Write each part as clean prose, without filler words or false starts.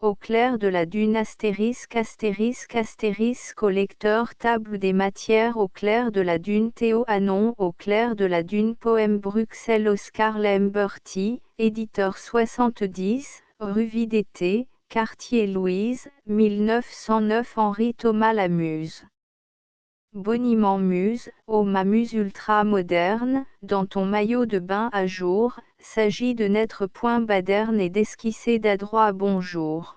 Au clair de la dune au lecteur table des matières au clair de la dune Théo Anon au clair de la dune Poème Bruxelles Oscar Lamberty, éditeur 70, rue Vidété, quartier Louise, 1909 Henri Thomas Lamuse. Boniment muse, ô ma muse ultra-moderne, dans ton maillot de bain à jour, s'agit de n'être point baderne et d'esquisser d'adroit bonjour.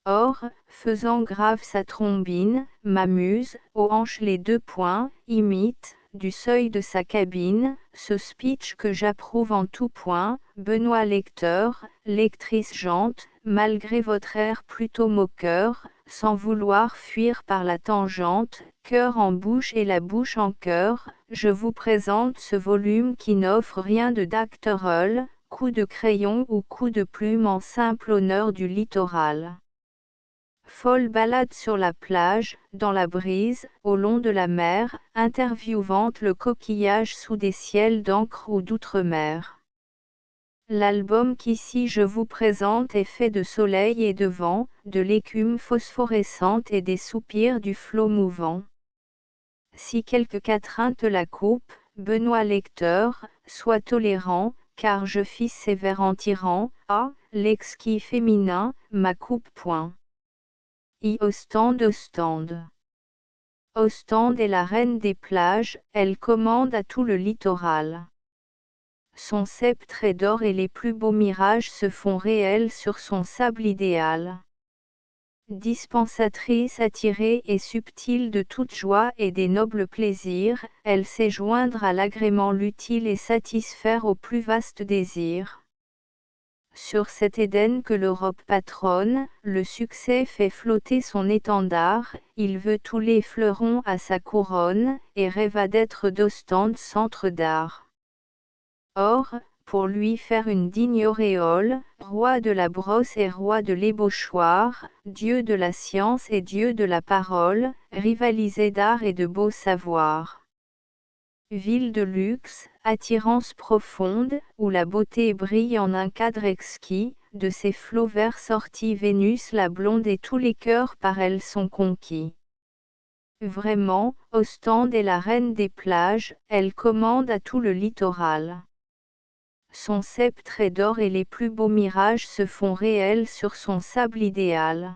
Or, faisant grave sa trombine, ma muse, aux hanches les deux poings, imite, du seuil de sa cabine, ce speech que j'approuve en tout point, Benoît lecteur, lectrice jante, malgré votre air plutôt moqueur, sans vouloir fuir par la tangente, cœur en bouche et la bouche en cœur, je vous présente ce volume qui n'offre rien de d'acteurol, coup de crayon ou coup de plume en simple honneur du littoral. Folle balade sur la plage, dans la brise, au long de la mer, interviewante le coquillage sous des ciels d'encre ou d'outre-mer. L'album qu'ici je vous présente est fait de soleil et de vent, de l'écume phosphorescente et des soupirs du flot mouvant. Si quelque quatrain te la coupe, Benoît lecteur, sois tolérant, car je fis sévère en tirant, l'exquis féminin, ma coupe point. Ostende. Ostende est la reine des plages, elle commande à tout le littoral. Son sceptre est d'or et les plus beaux mirages se font réels sur son sable idéal. Dispensatrice attirée et subtile de toute joie et des nobles plaisirs, elle sait joindre à l'agrément l'utile et satisfaire aux plus vastes désirs. Sur cet Éden que l'Europe patronne, le succès fait flotter son étendard, il veut tous les fleurons à sa couronne, et rêva d'être d'Ostende centre d'art. Or, pour lui faire une digne auréole, roi de la brosse et roi de l'ébauchoir, dieu de la science et dieu de la parole, rivalisait d'art et de beau savoir. Ville de luxe, attirance profonde, où la beauté brille en un cadre exquis, de ses flots verts sortit Vénus la blonde et tous les cœurs par elle sont conquis. Vraiment, Ostende est la reine des plages, elle commande à tout le littoral. Son sceptre est d'or et les plus beaux mirages se font réels sur son sable idéal.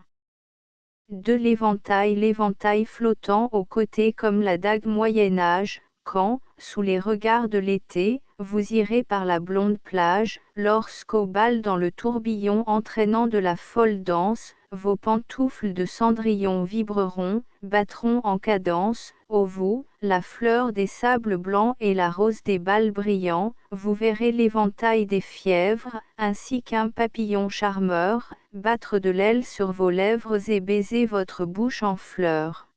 De l'éventail flottant aux côtés comme la dague Moyen-Âge, quand, sous les regards de l'été, vous irez par la blonde plage, lorsqu'au bal dans le tourbillon entraînant de la folle danse, vos pantoufles de cendrillon vibreront, battront en cadence, ô vous, la fleur des sables blancs et la rose des bals brillants, vous verrez l'éventail des fièvres, ainsi qu'un papillon charmeur, battre de l'aile sur vos lèvres et baiser votre bouche en fleurs.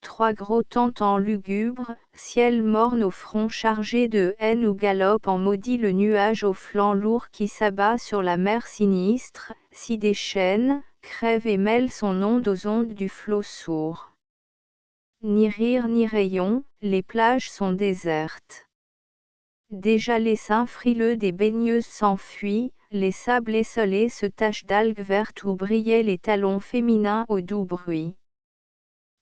Trois gros tentants lugubres, ciel morne au front chargé de haine ou galope en maudit le nuage au flanc lourd qui s'abat sur la mer sinistre, si déchaîne, crève et mêle son onde aux ondes du flot sourd. Ni rire ni rayon, les plages sont désertes. Déjà les seins frileux des baigneuses s'enfuient, les sables esselés se tachent d'algues vertes où brillaient les talons féminins au doux bruit.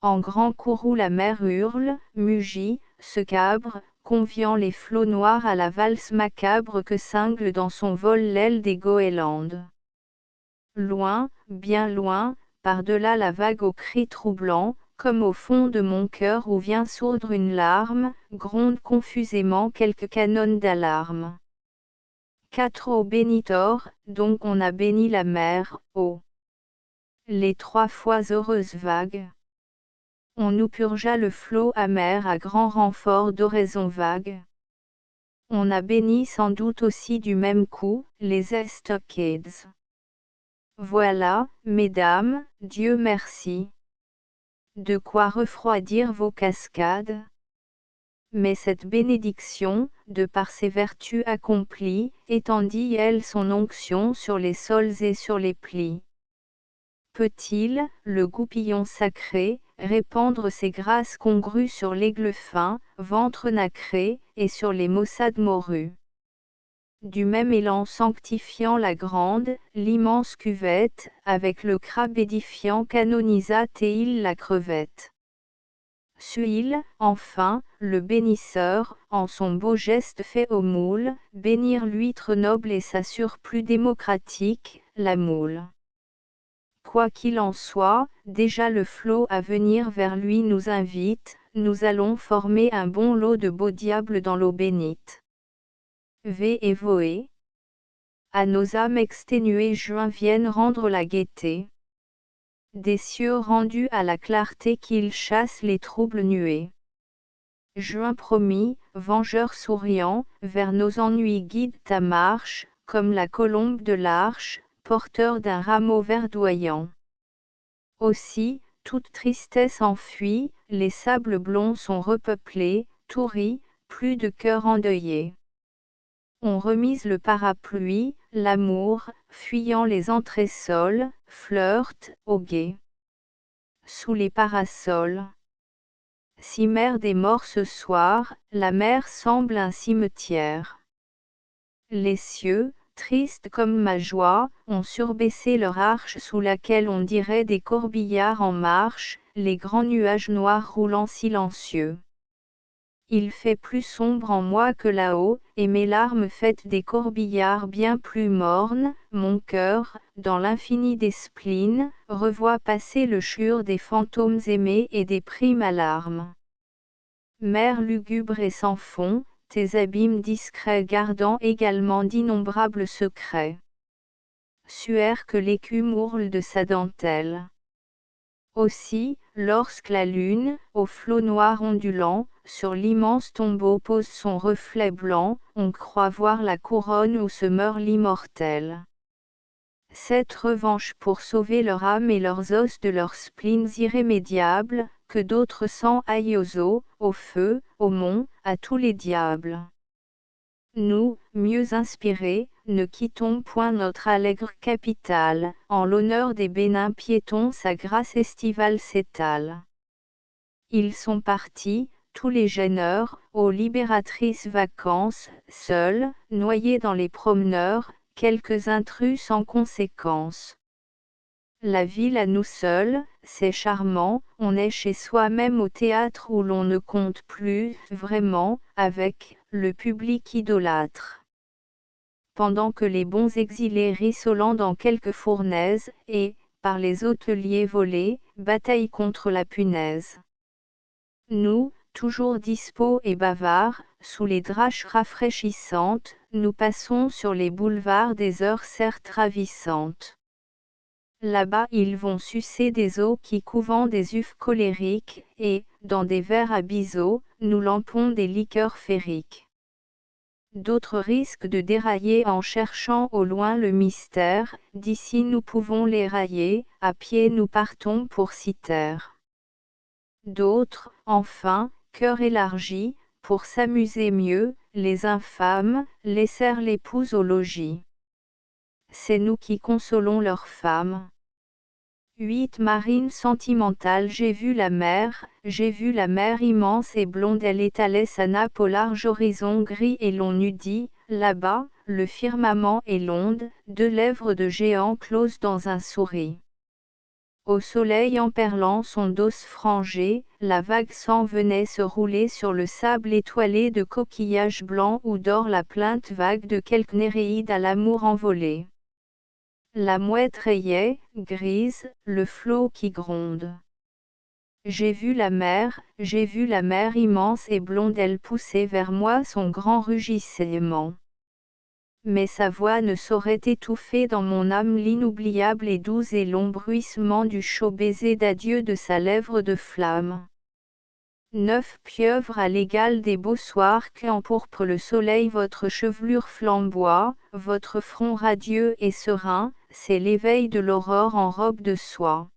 En grand courroux la mer hurle, mugit, se cabre, conviant les flots noirs à la valse macabre que cingle dans son vol l'aile des goélandes. Loin, bien loin, par-delà la vague aux cris troublants, comme au fond de mon cœur où vient sourdre une larme, gronde confusément quelques canons d'alarme. Quatre eaux bénitor, donc on a béni la mer, ô. Les trois fois heureuses vagues. On nous purgea le flot amer à grand renfort d'oraisons vagues. On a béni sans doute aussi du même coup, les estocades. Voilà, mesdames, Dieu merci. De quoi refroidir vos cascades. Mais cette bénédiction, de par ses vertus accomplies, étendit elle son onction sur les sols et sur les plis. Peut-il, le goupillon sacré, répandre ses grâces congrues sur l'aigle fin, ventre nacré, et sur les maussades morues. du même élan sanctifiant la grande, l'immense cuvette, avec le crabe édifiant canonisa Théil la crevette. Suil, enfin, le bénisseur, en son beau geste fait au moule, bénir l'huître noble et sa surplus démocratique, la moule. Quoi qu'il en soit, déjà le flot à venir vers lui nous invite, nous allons former un bon lot de beaux diables dans l'eau bénite. Vé et voé. À nos âmes exténuées juin vienne rendre la gaieté. Des cieux rendus à la clarté qu'il chasse les troubles nuées. Juin promis, vengeur souriant, vers nos ennuis guide ta marche, comme la colombe de l'arche, porteur d'un rameau verdoyant. Aussi, toute tristesse enfuie, les sables blonds sont repeuplés, tout rit, plus de cœur endeuillé. On remise le parapluie, l'amour, fuyant les entressols, flirte, au guet. Sous les parasols. Cimère des morts ce soir, la mer semble un cimetière. Les cieux, tristes comme ma joie, ont surbaissé leur arche sous laquelle on dirait des corbillards en marche, les grands nuages noirs roulant silencieux. Il fait plus sombre en moi que là-haut, et mes larmes faites des corbillards bien plus mornes, mon cœur, dans l'infini des spleens, revoit passer le chure des fantômes aimés et des primes alarmes. Mer lugubre et sans fond, tes abîmes discrets gardant également d'innombrables secrets. Suaire que l'écume ourle de sa dentelle. Aussi, lorsque la lune, au flot noir ondulant, sur l'immense tombeau pose son reflet blanc, on croit voir la couronne où se meurt l'immortel. Cette revanche pour sauver leur âme et leurs os de leurs spleens irrémédiables, que d'autres sang aillent aux eaux, au feu, au mont, à tous les diables. Nous, mieux inspirés, ne quittons point notre allègre capitale, en l'honneur des bénins piétons sa grâce estivale s'étale. Ils sont partis, tous les gêneurs, aux libératrices vacances, seuls, noyés dans les promeneurs, quelques intrus sans conséquence. La ville à nous seuls, c'est charmant, on est chez soi-même au théâtre où l'on ne compte plus, vraiment, avec le public idolâtre. Pendant que les bons exilés rissolant dans quelques fournaises, et, par les hôteliers volés, bataillent contre la punaise. Nous, toujours dispos et bavards, sous les draches rafraîchissantes, nous passons sur les boulevards des heures certes ravissantes. Là-bas ils vont sucer des eaux qui couvant des ufs colériques, et, dans des verres à biseau, nous lampons des liqueurs fériques. D'autres risquent de dérailler en cherchant au loin le mystère, d'ici nous pouvons les railler, à pied nous partons pour Cythère. D'autres, enfin, cœur élargi, pour s'amuser mieux, les infâmes, laissèrent l'épouse au logis. C'est nous qui consolons leurs femmes. 8 Marine sentimentale. J'ai vu la mer immense et blonde, elle étalait sa nappe au large horizon gris et l'on eût dit, là-bas, le firmament et l'onde, deux lèvres de géant closes dans un souris. Au soleil emperlant son dos frangé, la vague s'en venait se rouler sur le sable étoilé de coquillages blancs où dort la plainte vague de quelque Néréide à l'amour envolé. La mouette rayait, grise, le flot qui gronde. J'ai vu la mer immense et blonde, elle poussait vers moi son grand rugissement. Mais sa voix ne saurait étouffer dans mon âme l'inoubliable et doux et long bruissement du chaud baiser d'adieu de sa lèvre de flamme. 9 Pieuvre à l'égal des beaux soirs qu'empourpre le soleil, votre chevelure flamboie, votre front radieux et serein, c'est l'éveil de l'aurore en robe de soie.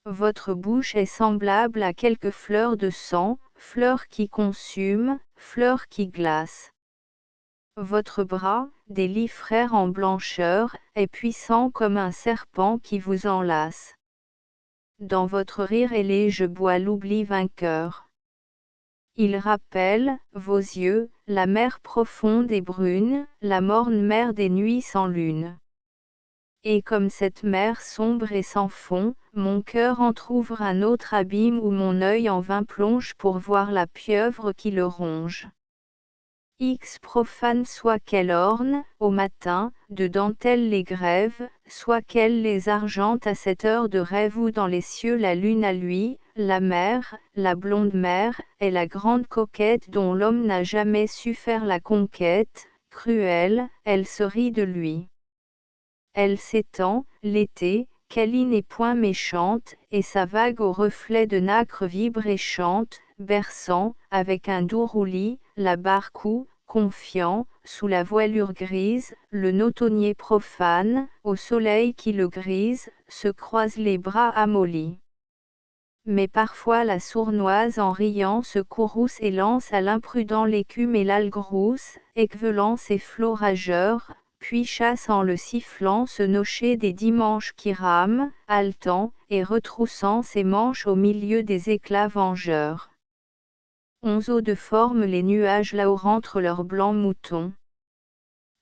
Votre bouche est semblable à quelques fleurs de sang, fleurs qui consument, fleurs qui glacent. Votre bras, des lits frères en blancheur, est puissant comme un serpent qui vous enlace. Dans votre rire ailé je bois l'oubli vainqueur. Il rappelle, vos yeux, la mer profonde et brune, la morne mer des nuits sans lune. Et comme cette mer sombre et sans fond, mon cœur entr'ouvre un autre abîme où mon œil en vain plonge pour voir la pieuvre qui le ronge. X profane soit qu'elle orne, au matin, de dentelle les grèves, soit qu'elle les argente à cette heure de rêve où dans les cieux la lune à lui, la mer, la blonde mer, est la grande coquette dont l'homme n'a jamais su faire la conquête, cruelle, elle se rit de lui. Elle s'étend, l'été, câline et point méchante, et sa vague au reflet de nacre vibre et chante, berçant, avec un doux roulis, la barque où, confiant, sous la voilure grise, le nautonnier profane, au soleil qui le grise, se croise les bras amollis. Mais parfois la sournoise en riant se courrouce et lance à l'imprudent l'écume et l'algue rousse, équevelant ses flots rageurs, puis chasse en le sifflant ce nocher des dimanches qui rame, haletant, et retroussant ses manches au milieu des éclats vengeurs. Onzeaux de forme les nuages là où rentrent leurs blancs moutons.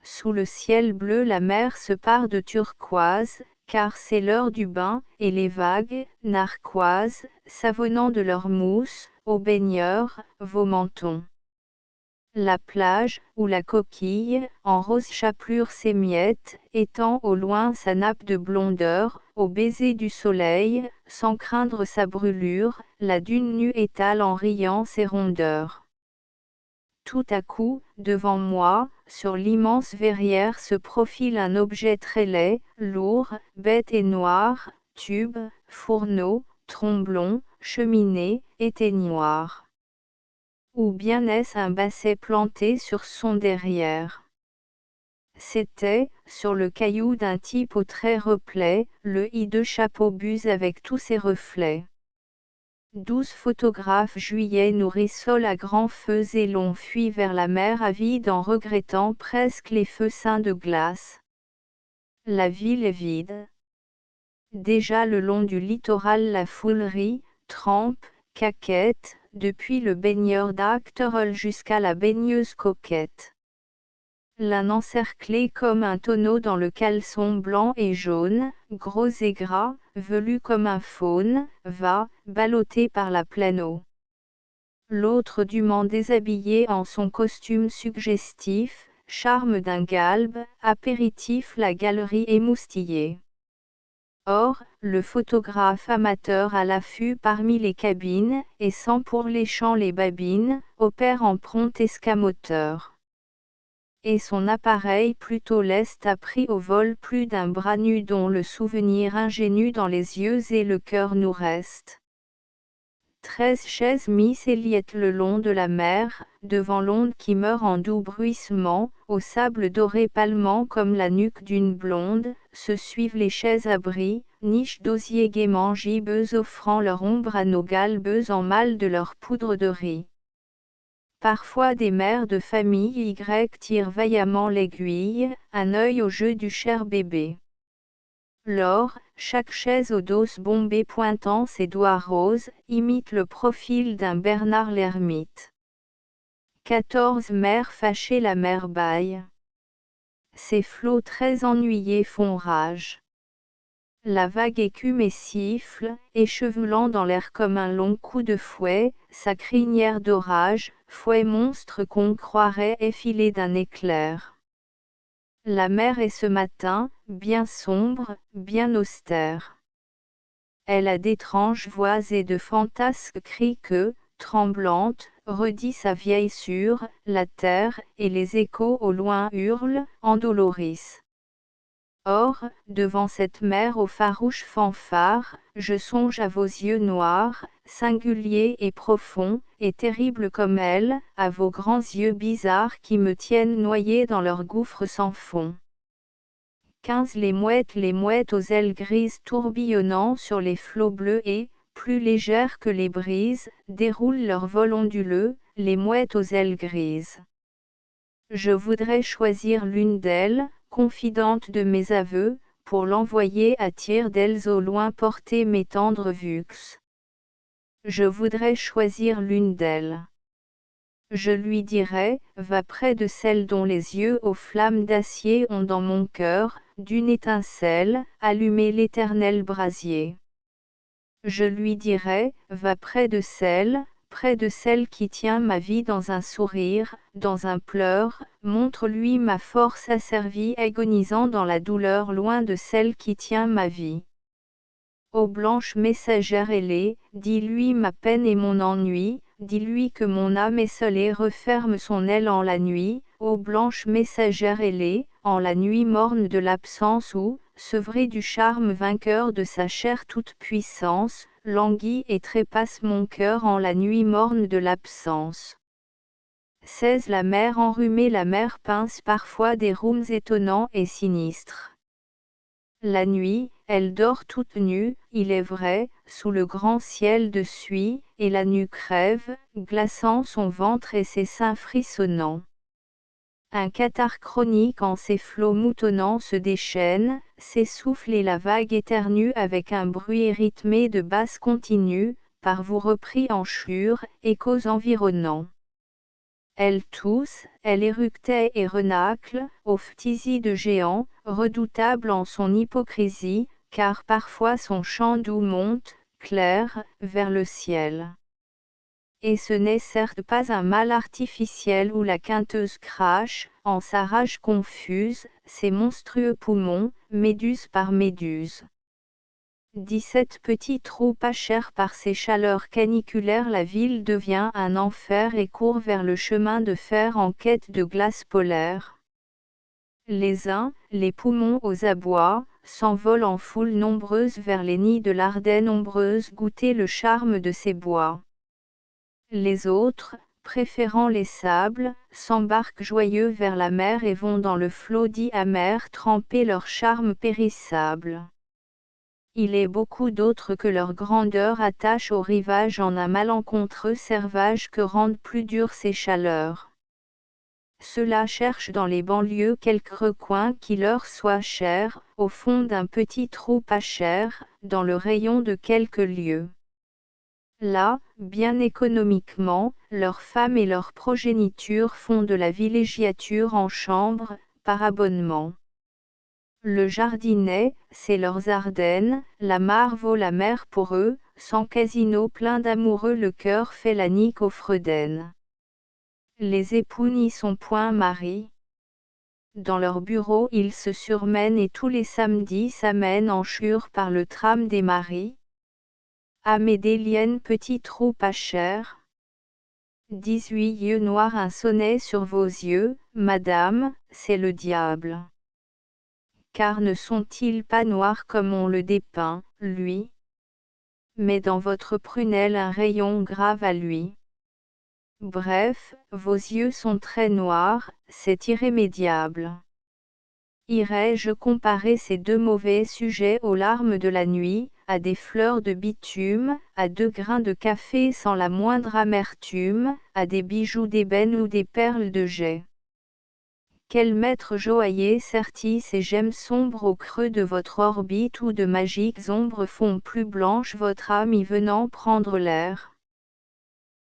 Sous le ciel bleu la mer se pare de turquoise, car c'est l'heure du bain, et les vagues, narquoises, savonnant de leur mousse, aux baigneurs, vos mentons. La plage, où la coquille, en rose chapelure s'émiette, étend au loin sa nappe de blondeur, au baiser du soleil, sans craindre sa brûlure, la dune nue étale en riant ses rondeurs. Tout à coup, devant moi, sur l'immense verrière se profile un objet très laid, lourd, bête et noir, tube, fourneau, tromblon, cheminée, éteignoir. Ou bien est-ce un basset planté sur son derrière? C'était, sur le caillou d'un type au trait replet, le hideux chapeau buse avec tous ses reflets. 12 photographes juillet nourris sol à grands feux et l'on fuit vers la mer avide en regrettant presque les feux ceints de glace. La ville est vide. Déjà le long du littoral la foule rit, trempe, caquette, depuis le baigneur d'Acterolle jusqu'à la baigneuse coquette. L'un encerclé comme un tonneau dans le caleçon blanc et jaune, gros et gras, velu comme un faune, va, ballotté par la pleine eau. L'autre dûment déshabillé en son costume suggestif, charme d'un galbe, apéritif la galerie émoustillée. Or, le photographe amateur à l'affût parmi les cabines, et sans pour les champs les babines, opère en prompt escamoteur. Et son appareil plutôt leste a pris au vol plus d'un bras nu dont le souvenir ingénu dans les yeux et le cœur nous reste. 13 chaises mises Eliette le long de la mer, devant l'onde qui meurt en doux bruissement, au sable doré palmant comme la nuque d'une blonde, se suivent les chaises abris, niches d'osier gaiement gibbeuses offrant leur ombre à nos galbeuses en mal de leur poudre de riz. Parfois des mères de famille Y tirent vaillamment l'aiguille, un œil au jeu du cher bébé. Lors, chaque chaise au dos bombé pointant ses doigts roses, imite le profil d'un Bernard l'ermite. 14 mères fâchées la mer bâille. Ces flots très ennuyés font rage. La vague écume et siffle, échevelant dans l'air comme un long coup de fouet, sa crinière d'orage, fouet monstre qu'on croirait effilé d'un éclair. La mer est ce matin, bien sombre, bien austère. Elle a d'étranges voix et de fantasques cris que, tremblante, redit sa vieille sûre, la terre, et les échos au loin hurlent, endolorissent. Or, devant cette mer aux farouches fanfares, je songe à vos yeux noirs, singuliers et profonds, et terribles comme elle, à vos grands yeux bizarres qui me tiennent noyé dans leur gouffre sans fond. 15 les mouettes aux ailes grises tourbillonnant sur les flots bleus et, plus légères que les brises, déroulent leur vol onduleux, les mouettes aux ailes grises. Je voudrais choisir l'une d'elles, confidente de mes aveux, pour l'envoyer à tire d'elles au loin porter mes tendres vues. Je voudrais choisir l'une d'elles. Je lui dirai, va près de celle dont les yeux aux flammes d'acier ont dans mon cœur, d'une étincelle, allumé l'éternel brasier. Je lui dirai, va près de celle qui tient ma vie dans un sourire, dans un pleur, montre-lui ma force asservie agonisant dans la douleur loin de celle qui tient ma vie. Ô blanche messagère ailée, dis-lui ma peine et mon ennui, dis-lui que mon âme esselée referme son aile en la nuit, ô blanche messagère ailée, en la nuit morne de l'absence où, sevré du charme vainqueur de sa chair toute puissance, languit et trépasse mon cœur en la nuit morne de l'absence. 16 La mer enrhumée, la mer pince parfois des rhumes étonnants et sinistres. La nuit, elle dort toute nue, il est vrai, sous le grand ciel de suie, et la nue crève, glaçant son ventre et ses seins frissonnants. Un catarrhe chronique en ses flots moutonnants se déchaîne, s'essouffle et la vague éternue avec un bruit rythmé de basses continues, par vous repris en chure, échos environnants. Elle tousse, elle éructait et renacle, aux phtisie de géant, redoutable en son hypocrisie, car parfois son chant doux monte, clair, vers le ciel. Et ce n'est certes pas un mal artificiel où la quinteuse crache, en sa rage confuse, ses monstrueux poumons, méduse par méduse. 17 petits trous pas chers par ces chaleurs caniculaires, la ville devient un enfer et court vers le chemin de fer en quête de glace polaire. Les uns, les poumons aux abois, s'envolent en foule nombreuse vers les nids de l'Ardenne ombreuse goûter le charme de ces bois. Les autres, préférant les sables, s'embarquent joyeux vers la mer et vont dans le flot dit amer tremper leur charme périssable. Il est beaucoup d'autres que leur grandeur attache au rivage en un malencontreux servage que rendent plus dures ces chaleurs. Ceux-là cherchent dans les banlieues quelque recoin qui leur soit cher, au fond d'un petit trou pas cher, dans le rayon de quelques lieues. Là, bien économiquement, leurs femmes et leur progéniture font de la villégiature en chambre, par abonnement. Le jardinet, c'est leurs Ardennes, la mare vaut la mer pour eux, sans casino plein d'amoureux le cœur fait la nique aux Fredaines. Les époux n'y sont point maris. Dans leur bureau ils se surmènent et tous les samedis s'amènent en chure par le tram des maris. Amédélienne petit trou pas cher. 18 yeux noirs un sonnet sur vos yeux, madame, c'est le diable. Car ne sont-ils pas noirs comme on le dépeint, lui? Mais dans votre prunelle un rayon grave à lui. Bref, vos yeux sont très noirs, c'est irrémédiable. Irais-je comparer ces deux mauvais sujets aux larmes de la nuit, à des fleurs de bitume, à 2 grains de café sans la moindre amertume, à des bijoux d'ébène ou des perles de jais? Quel maître joaillier sertit ces gemmes sombres au creux de votre orbite où de magiques ombres font plus blanche votre âme y venant prendre l'air?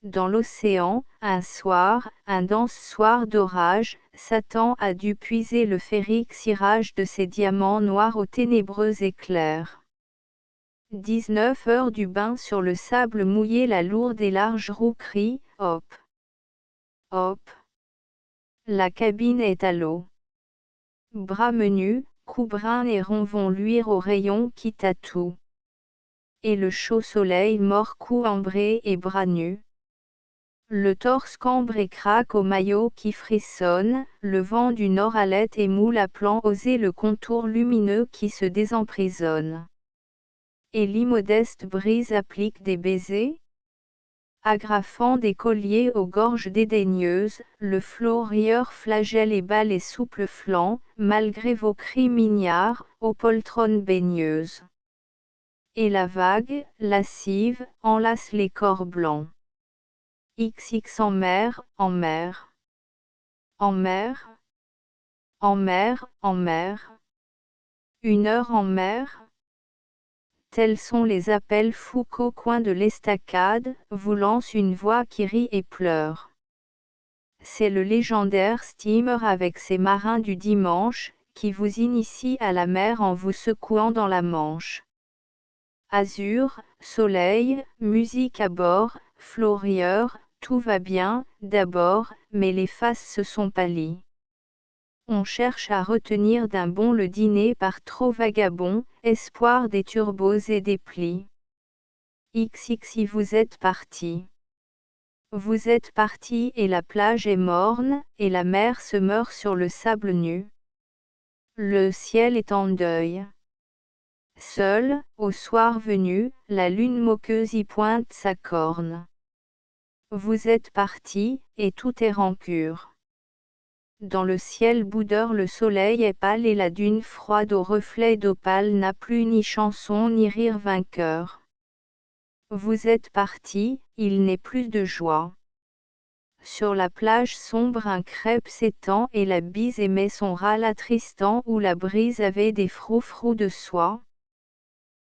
Dans l'océan, un soir, un dense soir d'orage, Satan a dû puiser le féerique cirage de ses diamants noirs aux ténébreux éclairs. 19 heures du bain sur le sable mouillé, la lourde et large roue crie, hop! Hop! La cabine est à l'eau. Bras menus, cou brun et rond vont luire au rayon qui tatoue. Et le chaud soleil mord cou ambré et bras nus. Le torse cambre et craque au maillot qui frissonne, le vent du nord halète et moule appelant oser le contour lumineux qui se désemprisonne. Et l'immodeste brise applique des baisers, agrafant des colliers aux gorges dédaigneuses, le flot rieur flagelle et bat les souples flancs, malgré vos cris mignards, aux poltronnes baigneuses. Et la vague, lascive, enlace les corps blancs. XX en mer, en mer. En mer. En mer, en mer. 1 heure en mer. Tels sont les appels fous qu'au coin de l'estacade, vous lance une voix qui rit et pleure. c'est le légendaire steamer avec ses marins du dimanche, qui vous initie à la mer en vous secouant dans la Manche. Azur, soleil, musique à bord, flot rieur, tout va bien, d'abord, mais les faces se sont pâlies. On cherche à retenir d'un bond le dîner par trop vagabond, espoir des turbos et des plis. XXI vous êtes parti. Vous êtes parti et la plage est morne, et la mer se meurt sur le sable nu. Le ciel est en deuil. Seul, au soir venu, la lune moqueuse y pointe sa corne. Vous êtes parti, et tout est rancure. Dans le ciel boudeur le soleil est pâle et la dune froide aux reflets d'opale n'a plus ni chanson ni rire vainqueur. Vous êtes parti, il n'est plus de joie. Sur la plage sombre un crêpe s'étend et la bise émet son râle attristant où la brise avait des froufrous de soie.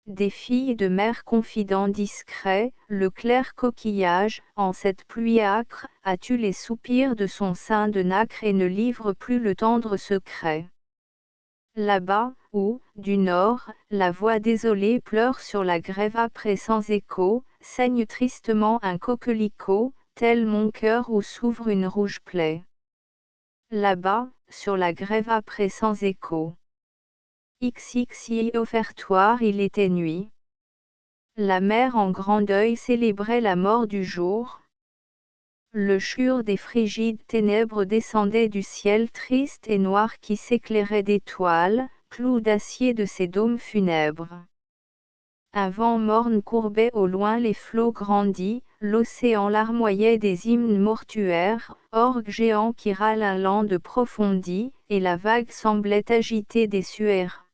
Des filles de mer confidents discrets, le clair coquillage, en cette pluie âcre, as-tu les soupirs de son sein de nacre et ne livre plus le tendre secret. Là-bas, où, du nord, la voix désolée pleure sur la grève âpre et sans écho, saigne tristement un coquelicot, tel mon cœur où s'ouvre une rouge plaie. Là-bas, sur la grève âpre et sans écho. XXI offertoire il était nuit. La mer en grand deuil célébrait la mort du jour. Le chur des frigides ténèbres descendait du ciel triste et noir qui s'éclairait d'étoiles, clous d'acier de ses dômes funèbres. Un vent morne courbait au loin les flots grandis, l'océan larmoyait des hymnes mortuaires, orgue géant qui râle un land de profondis, et la vague semblait agiter des suaires.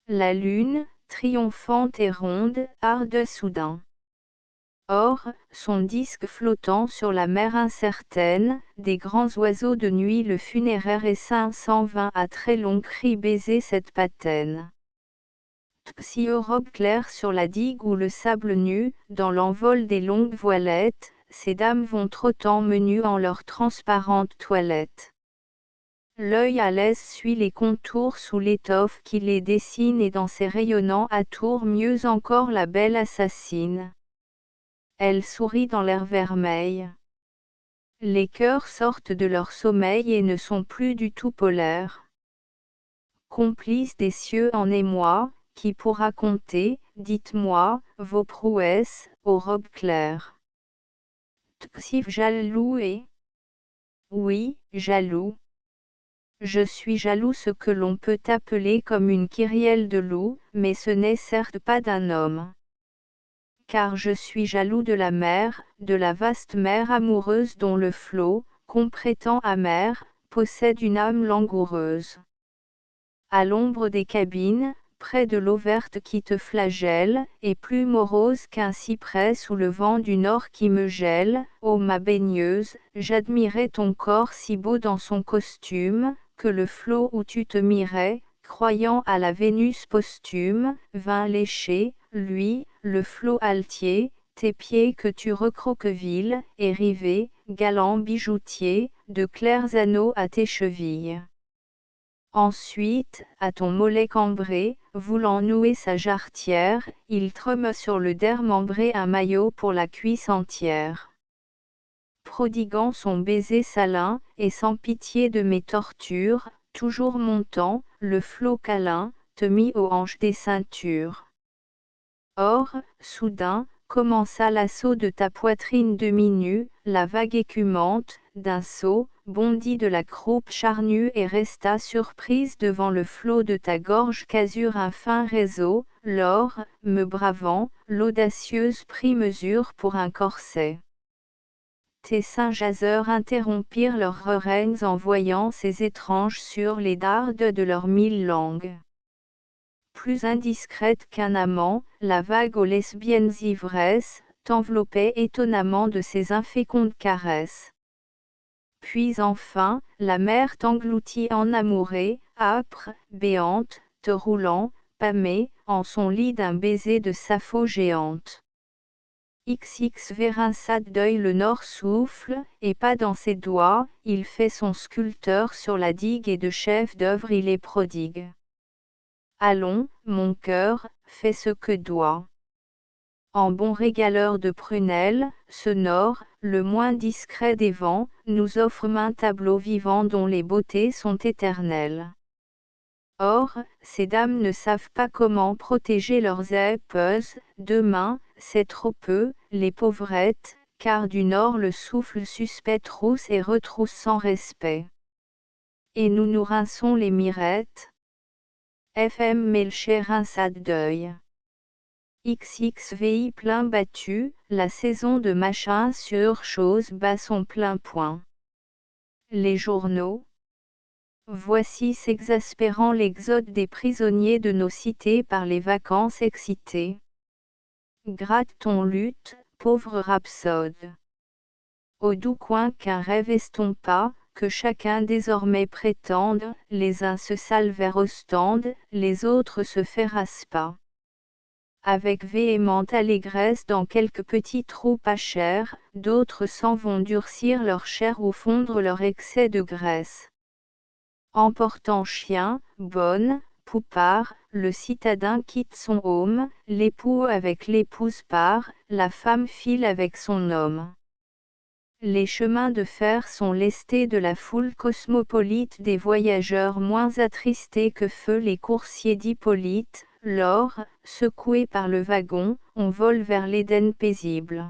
La lune, triomphante et ronde, arde soudain. Or, son disque flottant sur la mer incertaine, des grands oiseaux de nuit le funéraire essaim 120 à très longs cris baiser cette patène. Si robe claire sur la digue ou le sable nu, dans l'envol des longues voilettes, ces dames vont trottant menues en leurs transparentes toilettes. L'œil à l'aise suit les contours sous l'étoffe qui les dessine et dans ses rayonnants atours mieux encore la belle assassine. Elle sourit dans l'air vermeil. Les cœurs sortent de leur sommeil et ne sont plus du tout polaires. Complices des cieux en émoi, qui pourra compter, dites-moi, vos prouesses, aux robes claires. Si jaloux et... Oui, jaloux. Je suis jaloux ce que l'on peut appeler comme une kyrielle de loup, mais ce n'est certes pas d'un homme. Car je suis jaloux de la mer, de la vaste mer amoureuse dont le flot, qu'on prétend amer, possède une âme langoureuse. À l'ombre des cabines, près de l'eau verte qui te flagelle, et plus morose qu'un cyprès sous le vent du nord qui me gèle, ô ma baigneuse, j'admirais ton corps si beau dans son costume, que le flot où tu te mirais, croyant à la Vénus posthume, vint lécher, lui, le flot altier, tes pieds que tu recroquevilles, et rivé, galant bijoutier, de clairs anneaux à tes chevilles. Ensuite, à ton mollet cambré, voulant nouer sa jarretière, il treme sur le derme ambré un maillot pour la cuisse entière. Prodiguant son baiser salin, et sans pitié de mes tortures, toujours montant, le flot câlin, te mit aux hanches des ceintures. Or, soudain, commença l'assaut de ta poitrine demi-nue, la vague écumante, d'un saut, bondit de la croupe charnue et resta surprise devant le flot de ta gorge qu'azur un fin réseau, l'or, me bravant, l'audacieuse prit mesure pour un corset. Tes seins jaseurs interrompirent leurs règnes en voyant ces étranges sur les dardes de leurs 1000 langues. Plus indiscrète qu'un amant, la vague aux lesbiennes ivresses, t'enveloppait étonnamment de ses infécondes caresses. Puis enfin, la mer t'engloutit en amourée, âpre, béante, te roulant, pâmée, en son lit d'un baiser de Sappho géante. XX Verinsad d'œil le nord souffle, et pas dans ses doigts, il fait son sculpteur sur la digue et de chef-d'œuvre il est prodigue. Allons, mon cœur, fais ce que doit. En bon régaleur de prunelles, ce nord, le moins discret des vents, nous offre maint tableau vivant dont les beautés sont éternelles. Or, ces dames ne savent pas comment protéger leurs épouses, demain, c'est trop peu, les pauvrettes, car du nord le souffle suspect trousse et retrousse sans respect. Et nous nous rinçons les mirettes. FM Melcher rinçade d'œil. XXVI plein battu, la saison de machin sur chose bat son plein point. Les journaux. Voici s'exaspérant l'exode des prisonniers de nos cités par les vacances excitées. Gratte ton lutte, pauvre rhapsode. Au doux coin qu'un rêve estompa, que chacun désormais prétende, les uns se salvèrent ostende, les autres se ferrassent pas. Avec véhémente allégresse dans quelques petits trous pas chers, d'autres s'en vont durcir leur chair ou fondre leur excès de graisse. Emportant chien, bonne, poupard, le citadin quitte son home, l'époux avec l'épouse part, la femme file avec son homme. Les chemins de fer sont lestés de la foule cosmopolite des voyageurs moins attristés que feu les coursiers d'Hippolyte, lors, secoué par le wagon, on vole vers l'Éden paisible.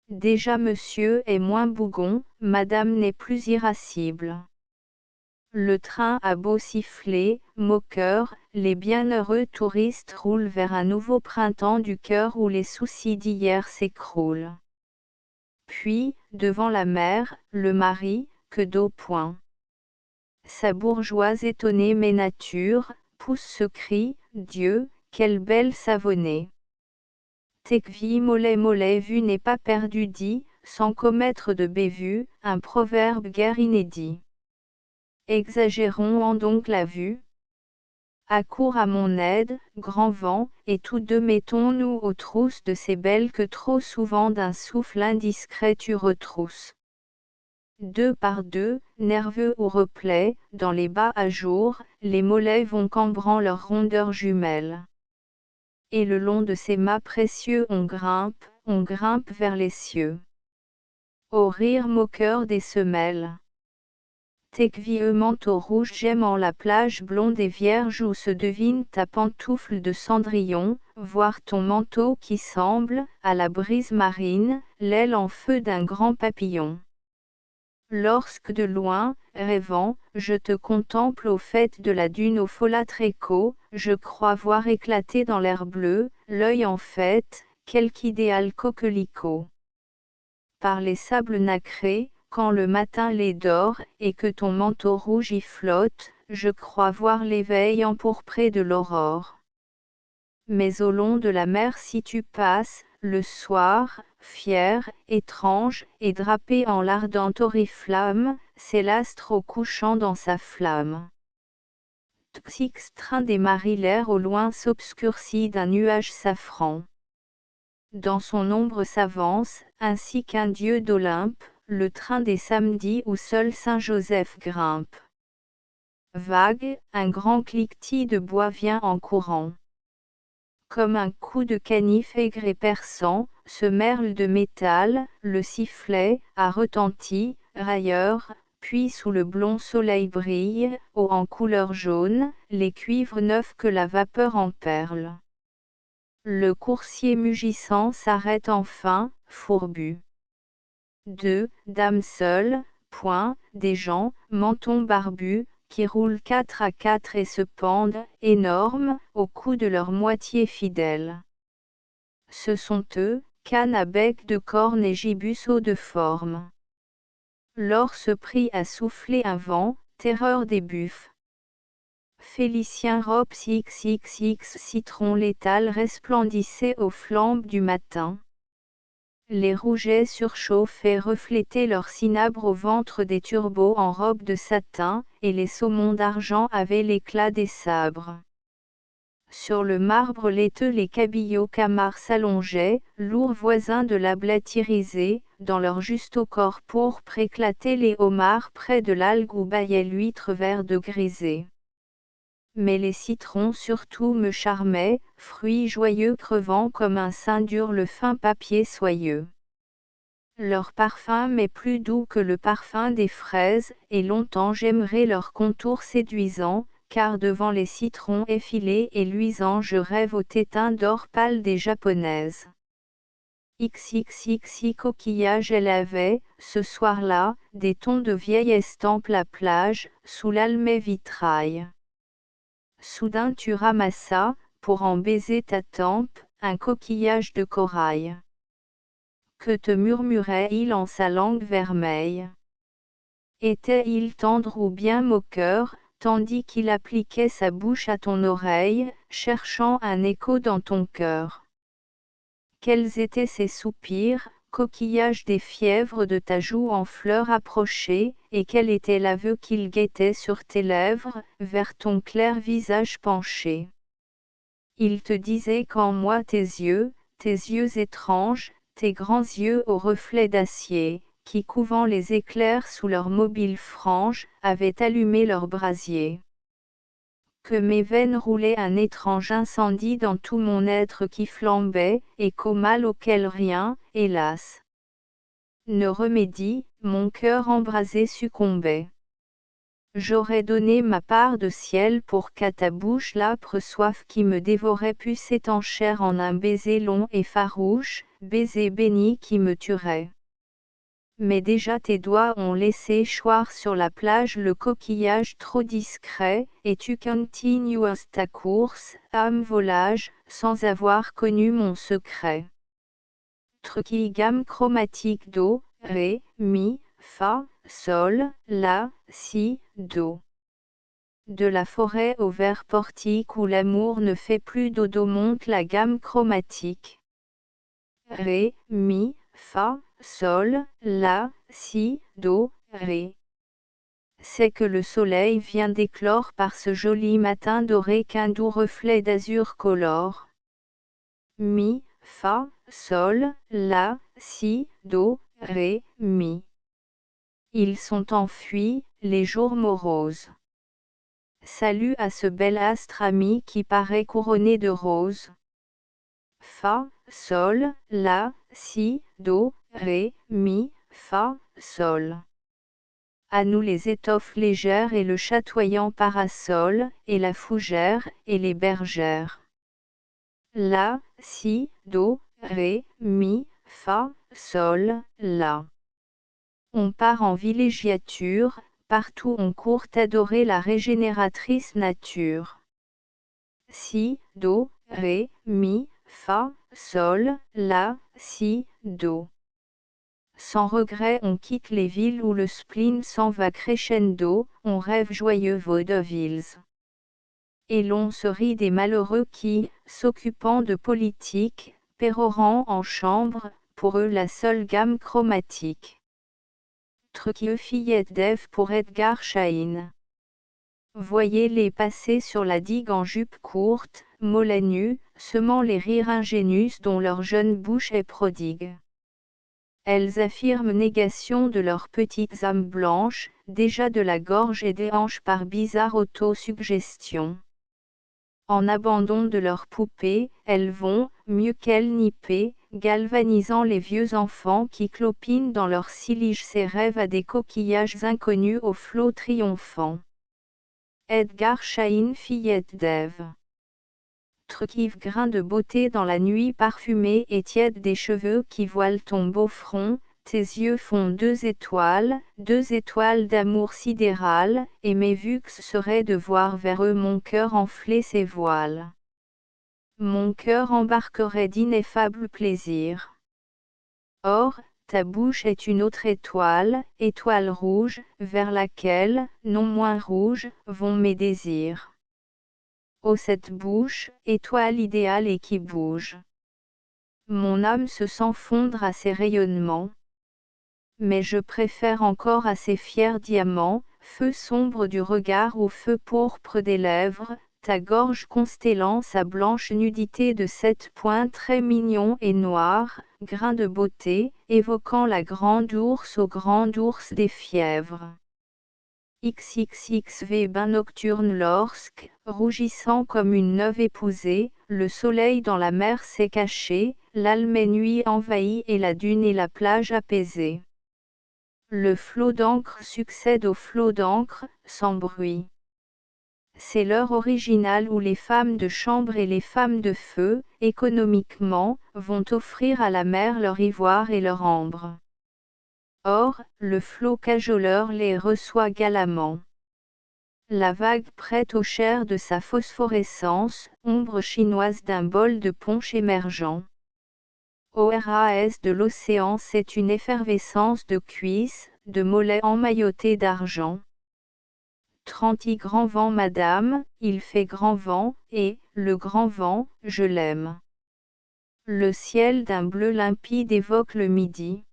Déjà monsieur est moins bougon, madame n'est plus irascible. Le train a beau siffler, moqueur, les bienheureux touristes roulent vers un nouveau printemps du cœur où les soucis d'hier s'écroulent. Puis, devant la mer, le mari, que d'eau point. Sa bourgeoise étonnée mais nature, pousse ce cri, Dieu, quelle belle savonnée. Tekvi mollet vu n'est pas perdu dit, sans commettre de bévue, un proverbe guère inédit. Exagérons-en donc la vue. Accours à mon aide, grand vent, et tous deux mettons-nous aux trousses de ces belles que trop souvent d'un souffle indiscret tu retrousses. Deux par deux, nerveux au replet, dans les bas à jour, les mollets vont cambrant leur rondeur jumelle. Et le long de ces mâts précieux on grimpe vers les cieux. Au rire moqueur des semelles. Tekvieux manteau rouge j'aimant la plage blonde et vierge où se devine ta pantoufle de cendrillon, voir ton manteau qui semble, à la brise marine, l'aile en feu d'un grand papillon. Lorsque de loin, rêvant, je te contemple au faîte de la dune au folâtre écho, je crois voir éclater dans l'air bleu, l'œil en fête, quelque idéal coquelicot. Par les sables nacrés, quand le matin les dort, et que ton manteau rouge y flotte, je crois voir l'éveil empourpré de l'aurore. Mais au long de la mer si tu passes, le soir, fier, étrange, et drapé en l'ardente oriflamme, c'est l'astre au couchant dans sa flamme. Tpsix train des marillaires au loin s'obscurcit d'un nuage safran. Dans son ombre s'avance, ainsi qu'un dieu d'Olympe, le train des samedis où seul Saint Joseph grimpe. Vague, un grand cliquetis de bois vient en courant. Comme un coup de canif aigre et perçant, ce merle de métal, le sifflet, a retenti, railleur, puis sous le blond soleil brille, haut en couleur jaune, les cuivres neufs que la vapeur en perle. Le coursier mugissant s'arrête enfin, fourbu. Deux dames seules, point, des gens, mentons barbus, qui roulent 4 à 4 et se pendent, énormes, au cou de leur moitié fidèle. Ce sont eux, canne à bec de corne et gibus haut de forme. L'or se prit à souffler un vent, terreur des buffes. Félicien robe XXX citron létal resplendissait aux flambes du matin. Les rougets surchauffaient reflétaient leurs cinabres au ventre des turbots en robe de satin, et les saumons d'argent avaient l'éclat des sabres. Sur le marbre laiteux les cabillots camards s'allongeaient, lourds voisins de la blatte irisée, dans leur juste au corps pourpre éclataient les homards près de l'algue où bâillait l'huître vert de grisée. Mais les citrons surtout me charmaient, fruits joyeux crevant comme un sein dur le fin papier soyeux. Leur parfum m'est plus doux que le parfum des fraises, et longtemps j'aimerai leur contour séduisant, car devant les citrons effilés et luisants je rêve au tétin d'or pâle des japonaises. XXXI coquillage elle avait, ce soir-là, des tons de vieille estampe la plage, sous l'almet vitrail. Soudain tu ramassas, pour en baiser ta tempe, un coquillage de corail. Que te murmurait-il en sa langue vermeille? Était-il tendre ou bien moqueur, tandis qu'il appliquait sa bouche à ton oreille, cherchant un écho dans ton cœur? Quels étaient ses soupirs, coquillage des fièvres de ta joue en fleurs approchée, et quel était l'aveu qu'il guettait sur tes lèvres, vers ton clair visage penché? Il te disait qu'en moi tes yeux étranges, tes grands yeux aux reflets d'acier, qui couvant les éclairs sous leurs mobiles franges, avaient allumé leurs brasiers. Que mes veines roulaient un étrange incendie dans tout mon être qui flambait, et qu'au mal auquel rien, hélas, ne remédie, mon cœur embrasé succombait. J'aurais donné ma part de ciel pour qu'à ta bouche l'âpre soif qui me dévorait pût s'étancher en un baiser long et farouche, baiser béni qui me tuerait. Mais déjà tes doigts ont laissé choir sur la plage le coquillage trop discret, et tu continues ta course, âme volage, sans avoir connu mon secret. Truquille gamme chromatique do, ré, mi, fa, sol, la, si, do. De la forêt au vert portique où l'amour ne fait plus dodo monte la gamme chromatique. Ré, mi, fa, sol, la, si, do, ré. C'est que le soleil vient d'éclore par ce joli matin doré qu'un doux reflet d'azur colore. Mi, fa, sol, la, si, do, ré, mi. Ils sont enfuis, les jours moroses. Salut à ce bel astre ami qui paraît couronné de roses. Fa, sol, la, si, do, ré, mi, fa, sol. À nous les étoffes légères et le chatoyant parasol, et la fougère, et les bergères. La, si, do, ré, mi, fa, sol, la. On part en villégiature, partout on court adorer la régénératrice nature. Si, do, ré, mi, fa, sol, la, si, do. Sans regret on quitte les villes où le spleen s'en va crescendo, on rêve joyeux vaudevilles. Et l'on se rit des malheureux qui, s'occupant de politique, pérorant en chambre, pour eux la seule gamme chromatique. Truquieux fillette d'Ève pour Edgar Schein. Voyez-les passer sur la digue en jupe courte, mollets nus, semant les rires ingénus dont leur jeune bouche est prodigue. Elles affirment négation de leurs petites âmes blanches, déjà de la gorge et des hanches par bizarre autosuggestion. En abandon de leurs poupées, elles vont, mieux qu'elles n'y paient, galvanisant les vieux enfants qui clopinent dans leurs ciliges ces rêves à des coquillages inconnus aux flots triomphants. Edgar Schein fillette d'Ève. Truquive grain de beauté dans la nuit parfumée et tiède des cheveux qui voilent ton beau front, tes yeux font deux étoiles d'amour sidéral, et mes vues seraient de voir vers eux mon cœur enfler ses voiles. Mon cœur embarquerait d'ineffables plaisirs. Or, ta bouche est une autre étoile rouge, vers laquelle, non moins rouge, vont mes désirs. Ô cette bouche, étoile idéale et qui bouge. Mon âme se sent fondre à ses rayonnements. Mais je préfère encore à ces fiers diamants, feu sombre du regard au feu pourpre des lèvres, ta gorge constellant sa blanche nudité de 7 points très mignons et noirs, grains de beauté, évoquant la grande ours au grand ours des fièvres. XXXV bain nocturne lorsque, rougissant comme une neuve épousée, le soleil dans la mer s'est caché, l'alme nuit envahie et la dune et la plage apaisée. Le flot d'encre succède au flot d'encre, sans bruit. C'est l'heure originale où les femmes de chambre et les femmes de feu, économiquement, vont offrir à la mer leur ivoire et leur ambre. Or, le flot cajoleur les reçoit galamment. La vague prête aux chairs de sa phosphorescence, ombre chinoise d'un bol de punch émergent. ORAS de l'océan, c'est une effervescence de cuisses, de mollets emmaillotés d'argent. 30 grand vent madame, il fait grand vent, et, le grand vent, je l'aime. Le ciel d'un bleu limpide évoque le midi.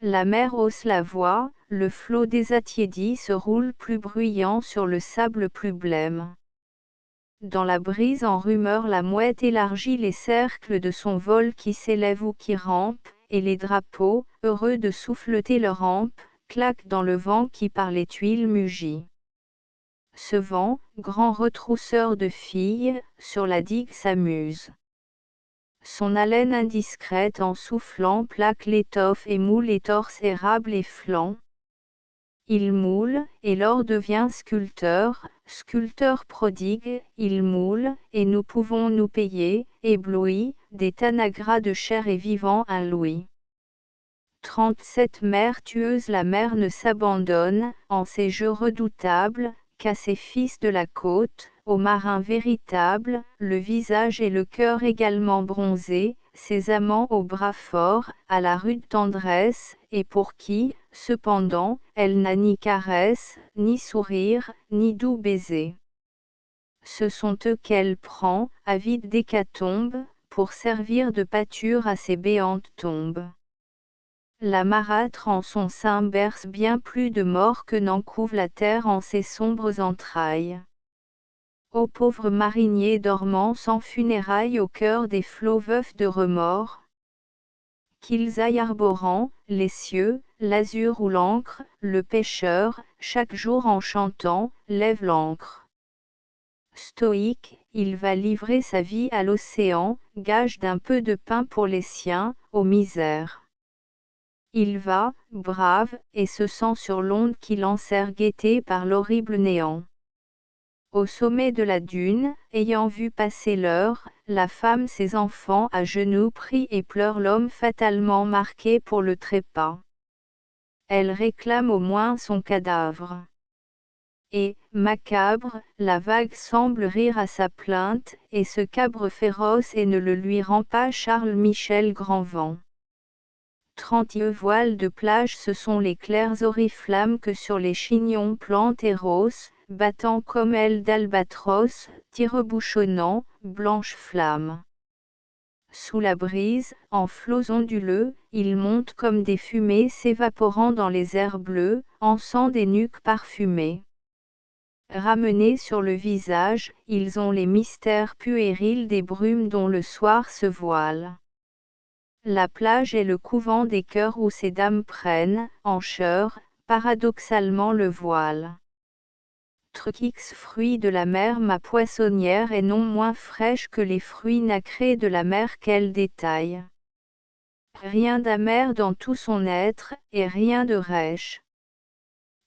La mer hausse la voix, le flot désattiédi se roule plus bruyant sur le sable plus blême. Dans la brise en rumeur la mouette élargit les cercles de son vol qui s'élève ou qui rampe, et les drapeaux, heureux de souffleter leur rampe, claquent dans le vent qui par les tuiles mugit. Ce vent, grand retrousseur de filles, sur la digue s'amuse. Son haleine indiscrète en soufflant plaque l'étoffe et moule les torses érables et flancs. Il moule, et l'or devient sculpteur, sculpteur prodigue, il moule, et nous pouvons nous payer, éblouis, des tanagras de chair et vivant un louis. 37 mers tueuses la mer ne s'abandonne, en ces jeux redoutables, qu'à ces fils de la côte, aux marins véritables, le visage et le cœur également bronzés, ces amants aux bras forts, à la rude tendresse, et pour qui, cependant, elle n'a ni caresse, ni sourire, ni doux baiser. Ce sont eux qu'elle prend, avides d'hécatombe, pour servir de pâture à ses béantes tombes. La marâtre en son sein berce bien plus de morts que n'en couve la terre en ses sombres entrailles. Ô pauvres mariniers dormant sans funérailles au cœur des flots veufs de remords, qu'ils aillent arborant, les cieux, l'azur ou l'encre, le pêcheur, chaque jour en chantant, lève l'ancre. Stoïque, il va livrer sa vie à l'océan, gage d'un peu de pain pour les siens, aux misères. Il va, brave, et se sent sur l'onde qui l'enserre guetté par l'horrible néant. Au sommet de la dune, ayant vu passer l'heure, la femme ses enfants à genoux prie et pleure l'homme fatalement marqué pour le trépas. Elle réclame au moins son cadavre. Et, macabre, la vague semble rire à sa plainte, et se cabre féroce et ne le lui rend pas Charles Michel Grandvent. 30 voiles de plage, ce sont les clairs oriflammes que sur les chignons plantent et roses, battant comme ailes d'albatros, tire-bouchonnant, blanches flammes. Sous la brise, en flots onduleux, ils montent comme des fumées s'évaporant dans les airs bleus, encens des nuques parfumées. Ramenés sur le visage, ils ont les mystères puérils des brumes dont le soir se voile. La plage est le couvent des cœurs où ces dames prennent, en chœur, paradoxalement le voile. Truquix fruit de la mer, ma poissonnière est non moins fraîche que les fruits nacrés de la mer qu'elle détaille. Rien d'amer dans tout son être, et rien de rêche.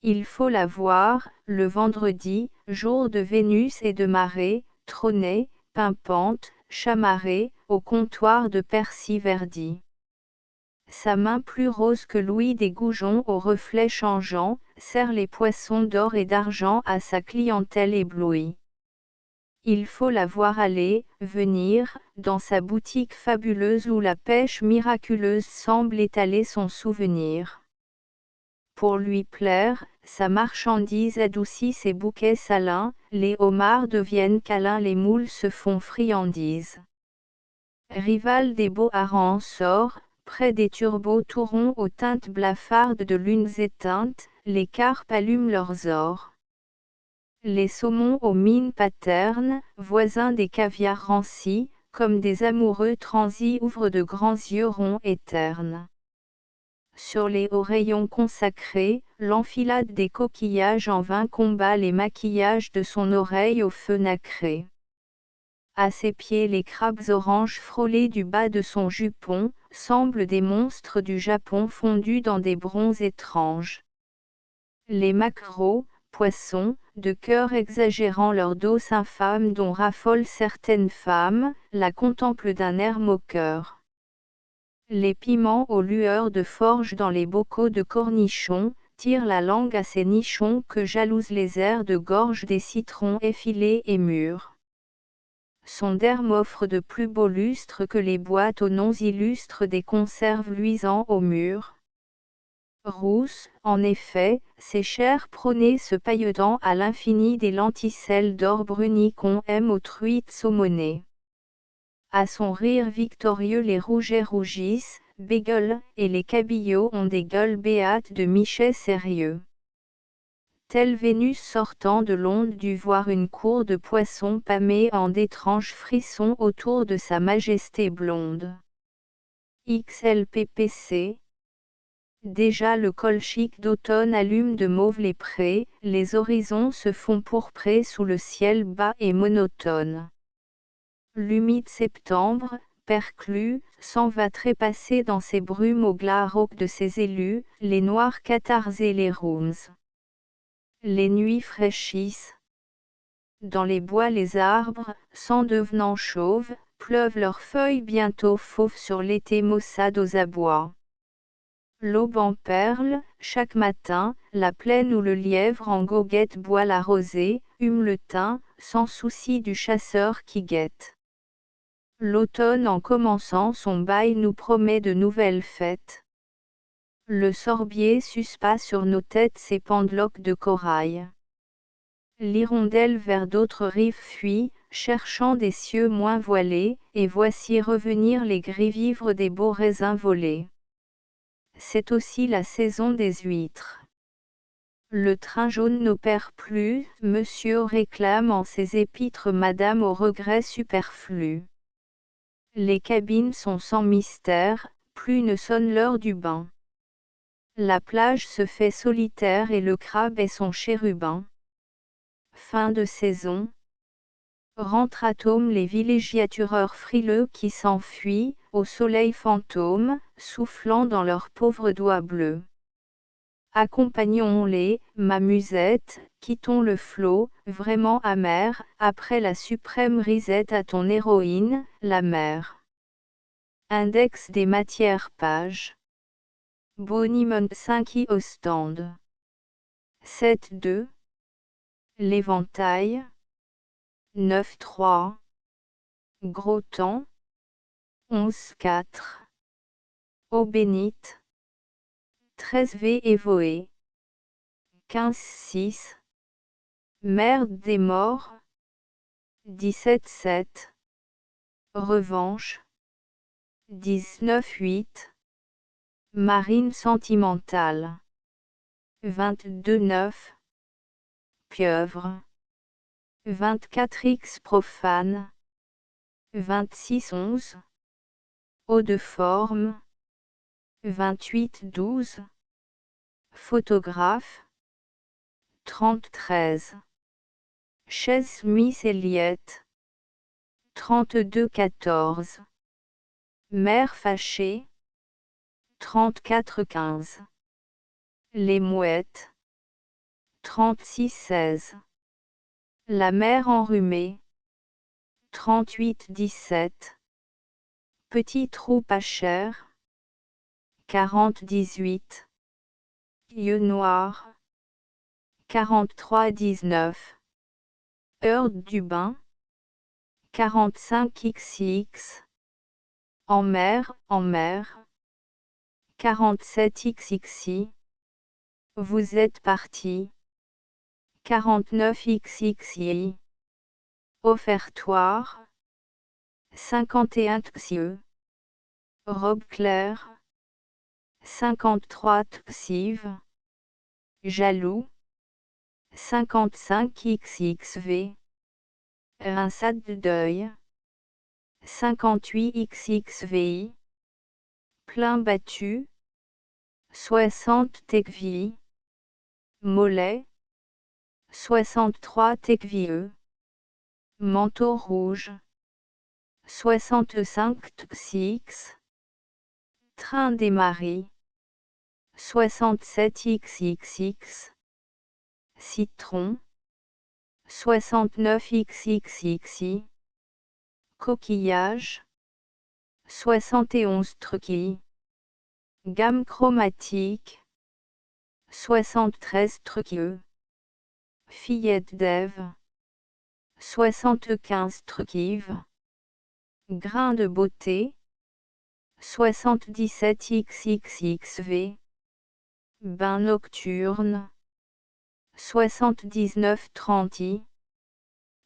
Il faut la voir, le vendredi, jour de Vénus et de marée, trôner, pimpante, chamarrée, au comptoir de Percy Verdi. Sa main plus rose que Louis des Goujon aux reflets changeants, sert les poissons d'or et d'argent à sa clientèle éblouie. Il faut la voir aller, venir, dans sa boutique fabuleuse où la pêche miraculeuse semble étaler son souvenir. Pour lui plaire, sa marchandise adoucit ses bouquets salins, les homards deviennent câlins, les moules se font friandises. Rival des beaux harengs sort, près des turbots tourons aux teintes blafardes de lunes éteintes, les carpes allument leurs ors. Les saumons aux mines paternes, voisins des caviars rancis, comme des amoureux transis ouvrent de grands yeux ronds et ternes. Sur les hauts rayons consacrés, l'enfilade des coquillages en vain combat les maquillages de son oreille au feu nacré. À ses pieds les crabes oranges frôlés du bas de son jupon, semblent des monstres du Japon fondus dans des bronzes étranges. Les maquereaux, poissons, de cœur exagérant leur dose infâme dont raffolent certaines femmes, la contemplent d'un air moqueur. Les piments aux lueurs de forge dans les bocaux de cornichons, tirent la langue à ces nichons que jalousent les airs de gorge des citrons effilés et mûrs. Son derme offre de plus beaux lustres que les boîtes aux noms illustres des conserves luisant au mur. Rousses, en effet, ces chairs prônées se pailledant à l'infini des lenticelles d'or bruni qu'on aime aux truites saumonnées. À son rire victorieux les rougets rougissent, bégueulent, et les cabillots ont des gueules béates de michets sérieux. Telle Vénus sortant de l'onde dut voir une cour de poissons pâmés en d'étranges frissons autour de sa majesté blonde. XLPPC. Déjà le colchique d'automne allume de mauve les prés, les horizons se font pourprés sous le ciel bas et monotone. L'humide septembre, perclus, s'en va trépasser dans ses brumes au glas rauque de ses élus, les noirs cathars et les rooms. Les nuits fraîchissent. Dans les bois les arbres, sans devenant chauves, pleuvent leurs feuilles bientôt fauves sur l'été maussade aux abois. L'aube en perle, chaque matin, la plaine où le lièvre en goguette boit la rosée, hume le thym, sans souci du chasseur qui guette. L'automne en commençant son bail nous promet de nouvelles fêtes. Le sorbier suspend sur nos têtes ses pendeloques de corail. L'hirondelle vers d'autres rives fuit, cherchant des cieux moins voilés, et voici revenir les gris-vivres des beaux raisins volés. C'est aussi la saison des huîtres. Le train jaune n'opère plus, monsieur réclame en ses épîtres madame au regret superflu. Les cabines sont sans mystère, plus ne sonne l'heure du bain. La plage se fait solitaire et le crabe est son chérubin. Fin de saison. Rentrent atomes les villégiatureurs frileux qui s'enfuient, au soleil fantôme, soufflant dans leurs pauvres doigts bleus. Accompagnons-les, ma musette, quittons le flot, vraiment amer, après la suprême risette à ton héroïne, la mer. Index des matières page. Bonimum 5 Ostende. 7-2. L'éventail. 9-3. Gros temps. 11-4. Eau bénite. 13V Évoé. 15-6. Mère des morts. 17-7. Revanche. 19-8. Marine sentimentale. 22-9. Pieuvre. 24X profane. 26-11. Eau de forme. 28-12. Photographe. 30-13. Chaise Miss Eliette. 32-14. Mère fâchée. 34-15. Les mouettes. 36-16. La mère enrhumée. 38-17. Petit trou pas cher. 40-18. Yeux noirs. 43-19. Heure du bain. 45XX. En mer. 47XXI. Vous êtes parti. 49XXI. Offertoire. 51 Tsieux. Robe claire. 53 Tsive. Jaloux. 55XXV. Rinçade de deuil. 58XXVI. Plein battu. 60 TKVI. Mollet. 63 TKVE. Manteau rouge. 65 TX. Train des maris. 67XXX. Citron. 69XXXI. Coquillage. 71 truquilles. Gamme chromatique. 73 truqueux. Fillette d'Ève. 75 truquives. Grain de beauté. 77XXXV. Bain nocturne. 79-30.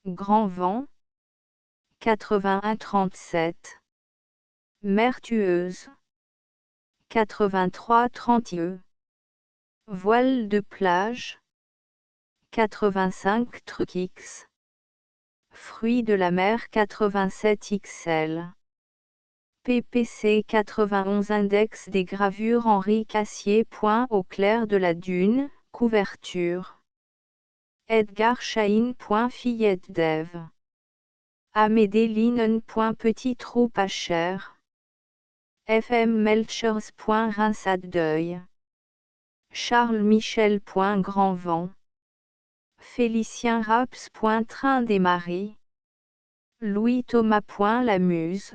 Grand vent. 81-37. Mer tueuse. 83-30. Voile de plage. 85 trucx. Fruits de la mer 87 XL. PPC 91 Index des gravures Henri Cassier. Au clair de la dune, couverture. Edgar Chahine. Fillette d'Ève. Amédée Linen. Petit trou pas cher. FM Melchers. Rinçade d'œil. Charles Michel. Grand vent. Félicien Raps. Train des maris. Louis Thomas. La muse.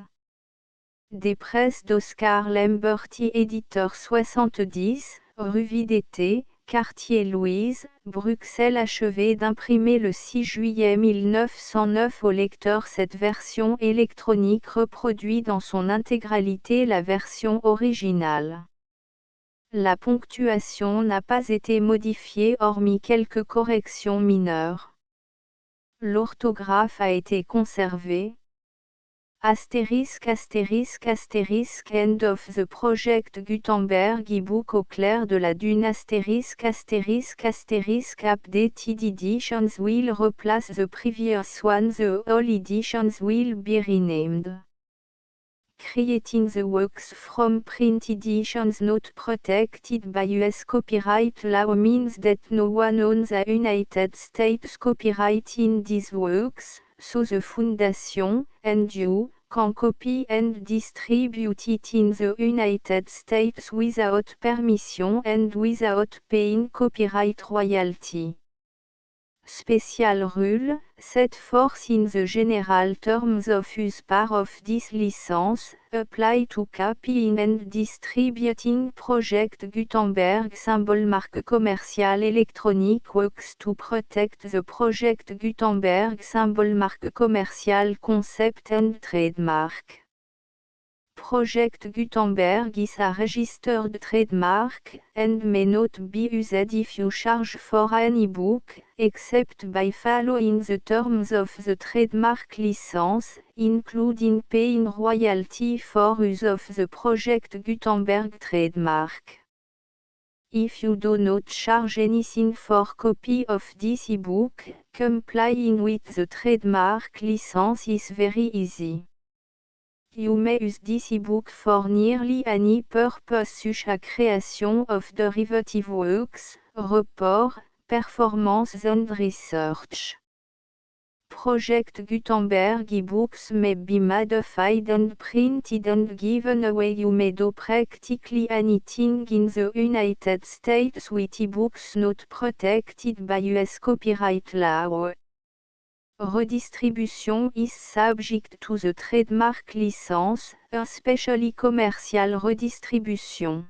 Des presses d'Oscar Lemberti. Éditeur 70, rue Vidété, quartier Louise, Bruxelles. Achevé d'imprimer le 6 juillet 1909 au lecteur. Cette version électronique reproduit dans son intégralité la version originale. La ponctuation n'a pas été modifiée hormis quelques corrections mineures. L'orthographe a été conservée. Astérisque astérisque astérisque End of the Project Gutenberg ebook au clair de la dune astérisque astérisque astérisque Updated editions will replace the previous one. The all editions will be renamed. Creating the works from print editions not protected by US copyright law means that no one owns a United States copyright in these works, so the Foundation, and you, can copy and distribute it in the United States without permission and without paying copyright royalty. Special rule, set forth in the general terms of use part of this license, apply to copying and distributing Project Gutenberg symbol marque commercial electronic works to protect the Project Gutenberg symbol marque commercial concept and trademark. Project Gutenberg is a registered trademark, and may not be used if you charge for an ebook, except by following the terms of the trademark license, including paying royalty for use of the Project Gutenberg trademark. If you do not charge anything for copy of this ebook, complying with the trademark license is very easy. You may use this ebook for nearly any purpose such as creation of derivative works, report, performance and research. Project Gutenberg ebooks may be modified and printed and given away. You may do practically anything in the United States with ebooks not protected by US copyright law. Redistribution is subject to the trademark license, especially commercial redistribution.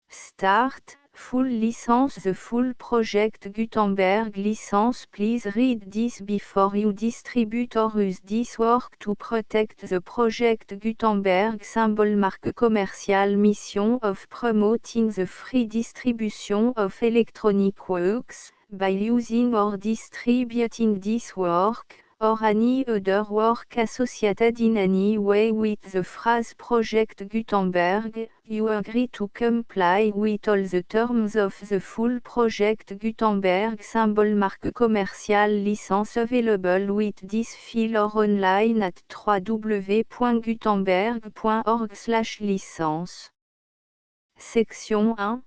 Start, full license. The full Project Gutenberg license. Please read this before you distribute or use this work to protect the Project Gutenberg symbol marque commercial. Mission of promoting the free distribution of electronic works. By using or distributing this work, or any other work associated in any way with the phrase Project Gutenberg, you agree to comply with all the terms of the full Project Gutenberg symbol marque commerciale licence available with this file or online at www.gutenberg.org/licence. Section 1.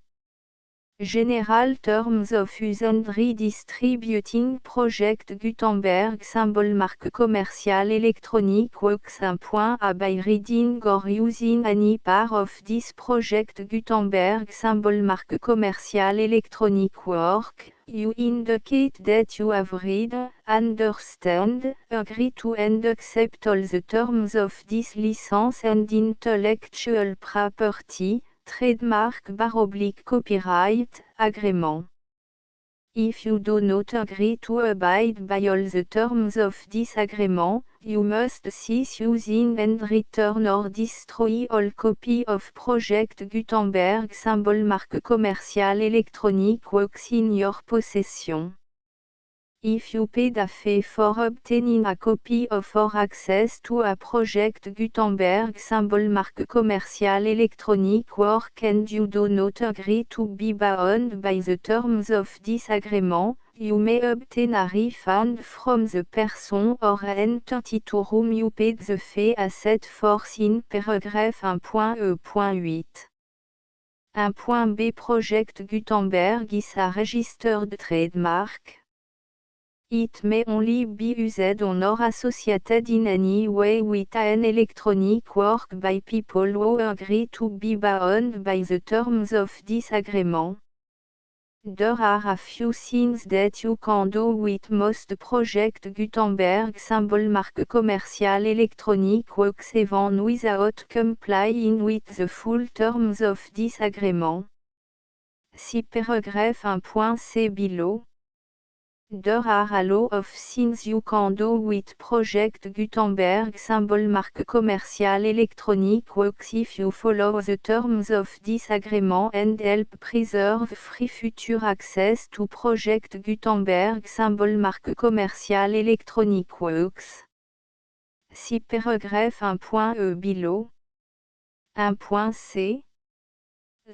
General Terms of Use and Redistributing Project Gutenberg symbol marque commerciale electronic works. By reading or using any part of this Project Gutenberg symbol marque commerciale electronic work, you indicate that you have read, understand, agree to and accept all the terms of this license and intellectual property, trademark / copyright, agreement. If you do not agree to abide by all the terms of this agreement, you must cease using and return or destroy all copy of Project Gutenberg symbol marque commerciale electronic works in your possession. If you paid a fee for obtaining a copy of or access to a Project Gutenberg symbol marque commerciale electronic work and you do not agree to be bound by the terms of this agreement, you may obtain a refund from the person or entity to whom you paid the fee as set forth in paragraph 1.e.8. 1.b Project Gutenberg is a registered trademark. It may only be used on or associated in any way with an electronic work by people who agree to be bound by the terms of this agreement. There are a few things that you can do with most Project Gutenberg symbol marque commerciale electronic works even without complying with the full terms of this agreement. See paragraph 1.c below. There are a lot of things you can do with Project Gutenberg symbol marque commerciale electronic works if you follow the terms of this agreement and help preserve free future access to Project Gutenberg symbol marque commerciale electronic works. See paragraph 1.e below. 1.c.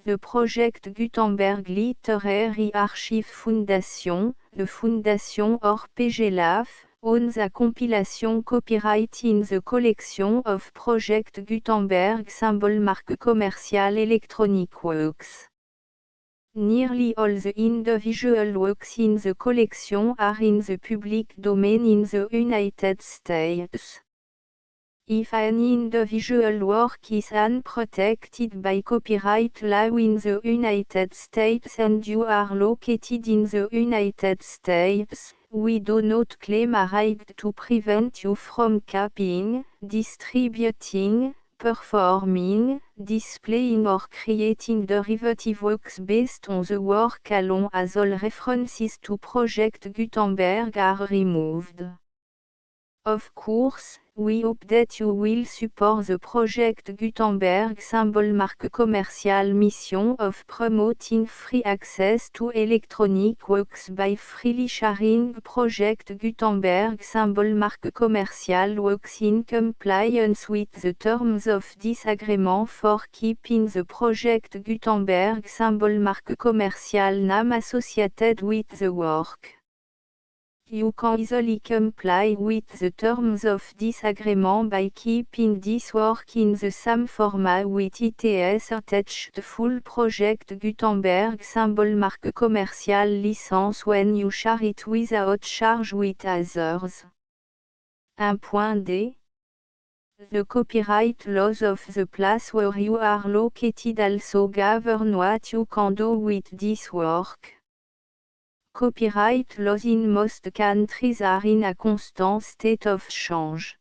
The Project Gutenberg Literary Archive Foundation, the Foundation or PGLAF, owns a compilation copyright in the collection of Project Gutenberg symbol marque commerciale electronic works. Nearly all the individual works in the collection are in the public domain in the United States. If an individual work is unprotected by copyright law in the United States and you are located in the United States, we do not claim a right to prevent you from copying, distributing, performing, displaying or creating derivative works based on the work alone as all references to Project Gutenberg are removed. Of course, we hope that you will support the Project Gutenberg symbol marque commerciale mission of promoting free access to electronic works by freely sharing Project Gutenberg symbol marque commerciale works in compliance with the terms of this agreement for keeping the Project Gutenberg symbol marque commerciale name associated with the work. You can easily comply with the terms of this agreement by keeping this work in the same format with its attached full Project Gutenberg symbol marque commerciale license when you share it without charge with others. 1.d. The copyright laws of the place where you are located also govern what you can do with this work. Copyright laws in most countries are in a constant state of change.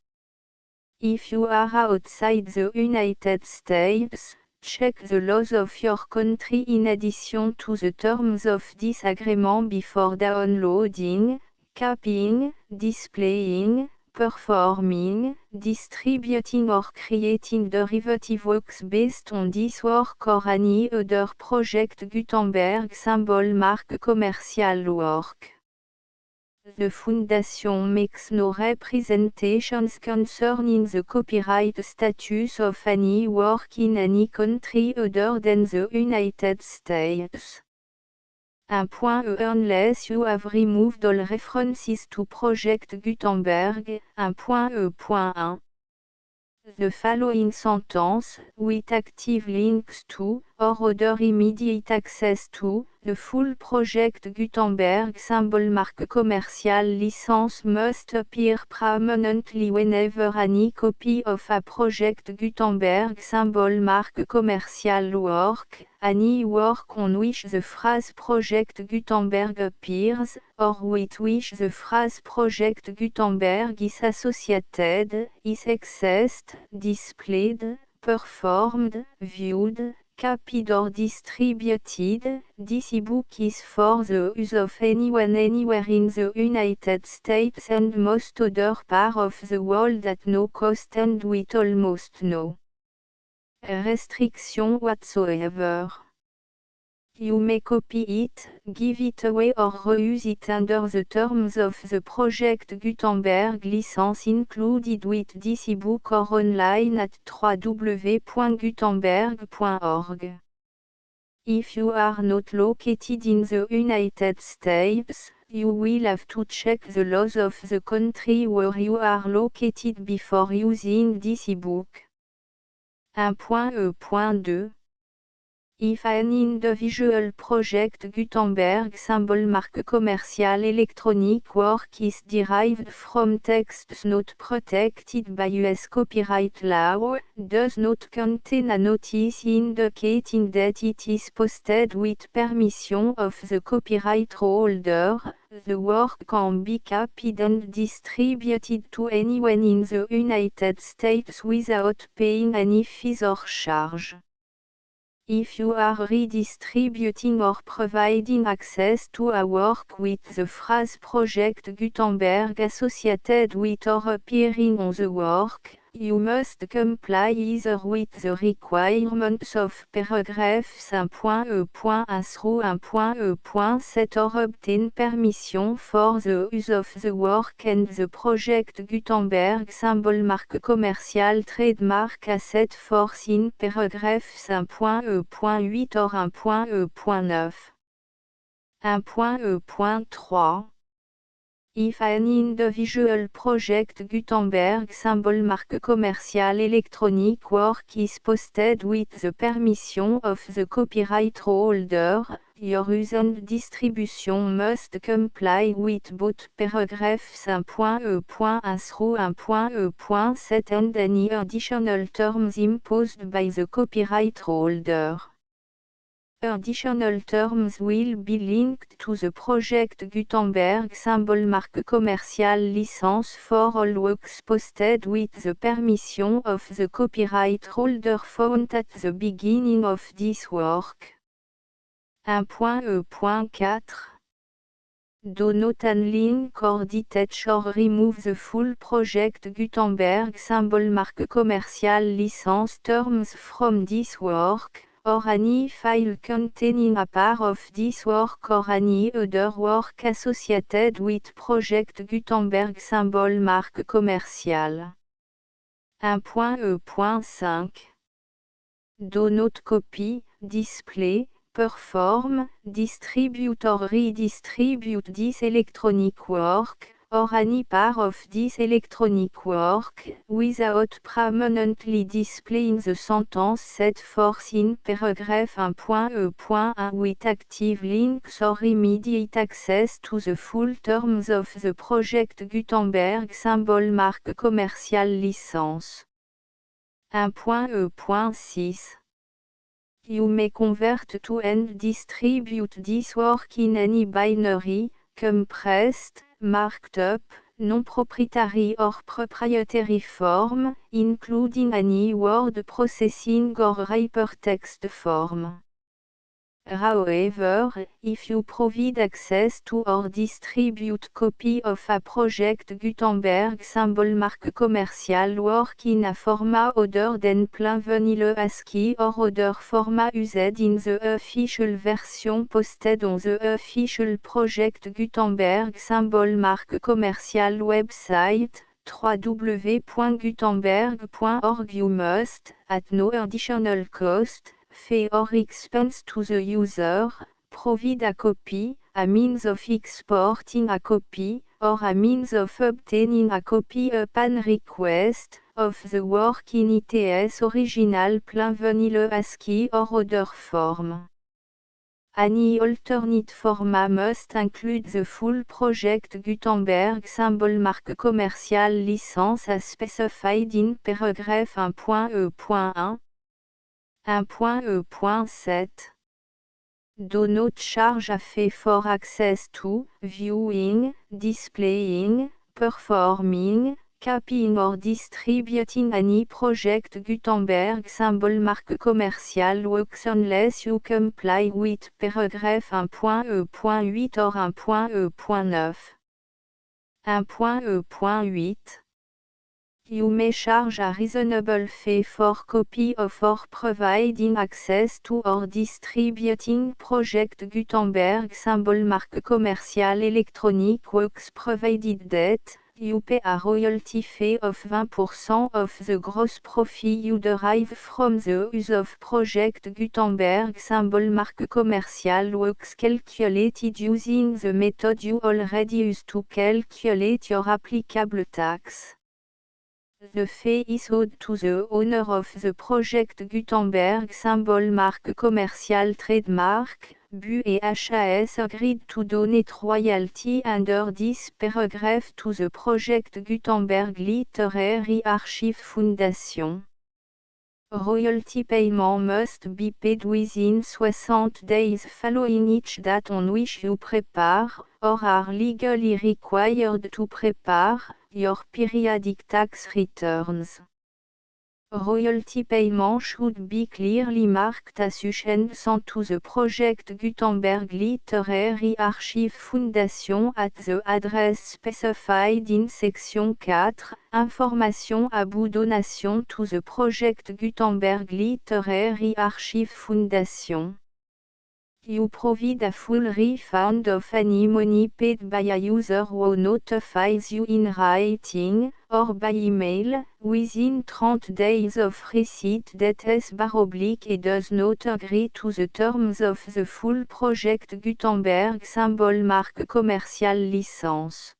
If you are outside the United States, check the laws of your country in addition to the terms of this agreement before downloading, copying, displaying, performing, distributing or creating derivative works based on this work or any other Project Gutenberg symbol marque commercial work. The Foundation makes no representations concerning the copyright status of any work in any country other than the United States. Unless you have removed all references to Project Gutenberg. 1.1. The following sentence, with active links to, or other immediate access to, the full Project Gutenberg symbol marque commercial license must appear prominently whenever any copy of a Project Gutenberg symbol marque commercial work, any work on which the phrase Project Gutenberg appears, or with which the phrase Project Gutenberg is associated, is accessed, displayed, performed, viewed, copied or distributed. This ebook is for the use of anyone anywhere in the United States and most other parts of the world at no cost and with almost no restriction whatsoever. You may copy it, give it away or reuse it under the terms of the Project Gutenberg license included with this ebook or online at www.gutenberg.org. If you are not located in the United States, you will have to check the laws of the country where you are located before using this ebook. 1.2. If an individual Project Gutenberg symbol marque commercial electronic work is derived from texts not protected by US copyright law, does not contain a notice indicating that it is posted with permission of the copyright holder, the work can be copied and distributed to anyone in the United States without paying any fees or charge. If you are redistributing or providing access to a work with the phrase Project Gutenberg associated with or appearing on the work, you must comply either with the requirements of paragraphs 1.1 through 1.7 or obtain permission for the use of the work and the Project Gutenberg symbol marque commercial trademark as set forth in paragraphs 1.8 or 1.9. 1.3. If an individual Project Gutenberg symbol marque commercial electronic work is posted with the permission of the copyright holder, your use and distribution must comply with both paragraphs 1.1 through 1.7 and any additional terms imposed by the copyright holder. Additional terms will be linked to the Project Gutenberg symbol marque commercial license for all works posted with the permission of the copyright holder found at the beginning of this work. 1.4. Do not unlink or detach or remove the full Project Gutenberg symbol marque commercial license terms from this work, or any file containing a part of this work or any other work associated with Project Gutenberg symbol marque commercial. 1.5. Do not copy, display, perform, distribute or redistribute this electronic work, or any part of this electronic work, without permanently displaying the sentence set forth in paragraph 1.1 with active links or immediate access to the full terms of the Project Gutenberg symbol marque commercial license. 1.6. You may convert to and distribute this work in any binary, compressed, marked up, non-proprietary or proprietary form, including any word processing or hypertext form. However, if you provide access to or distribute copy of a project Gutenberg symbol marque commercial work in a format other than plain vanilla ASCII or other format used in the official version posted on the official project Gutenberg symbol marque commercial website, www.gutenberg.org, you must, at no additional cost, fee or expense to the user, provide a copy, a means of exporting a copy, or a means of obtaining a copy upon request, of the work in its original plain vanilla ASCII or other form. Any alternate format must include the full project Gutenberg symbol marque commercial licence as specified in paragraph 1.e.1. 1.e.7. Do not charge a fee for access to, viewing, displaying, performing, copying or distributing any project Gutenberg symbol marque commercial works unless you comply with paragraph 1.e.8 or 1.e.9. 1.e.8. You may charge a reasonable fee for copy of or providing access to or distributing project Gutenberg symbol marque commercial electronic works provided that you pay a royalty fee of 20% of the gross profit you derive from the use of project Gutenberg symbol marque commercial works calculated using the method you already use to calculate your applicable tax. The fee is owed to the owner of the project Gutenberg symbol marque commercial trademark, BU et HAS agreed to donate royalty under this paragraph to the project Gutenberg Literary Archive Foundation. Royalty payment must be paid within 60 days following each date on which you prepare, or are legally required to prepare, your periodic tax returns. Royalty payment should be clearly marked assumption to the project Gutenberg Literary Archive Foundation at the address specified in section 4, Information about donation to the project Gutenberg Literary Archive Foundation. You provide a full refund of any money paid by a user who notifies you in writing, or by email, within 30 days of receipt that et does not agree to the terms of the full project Gutenberg symbol marque commercial license.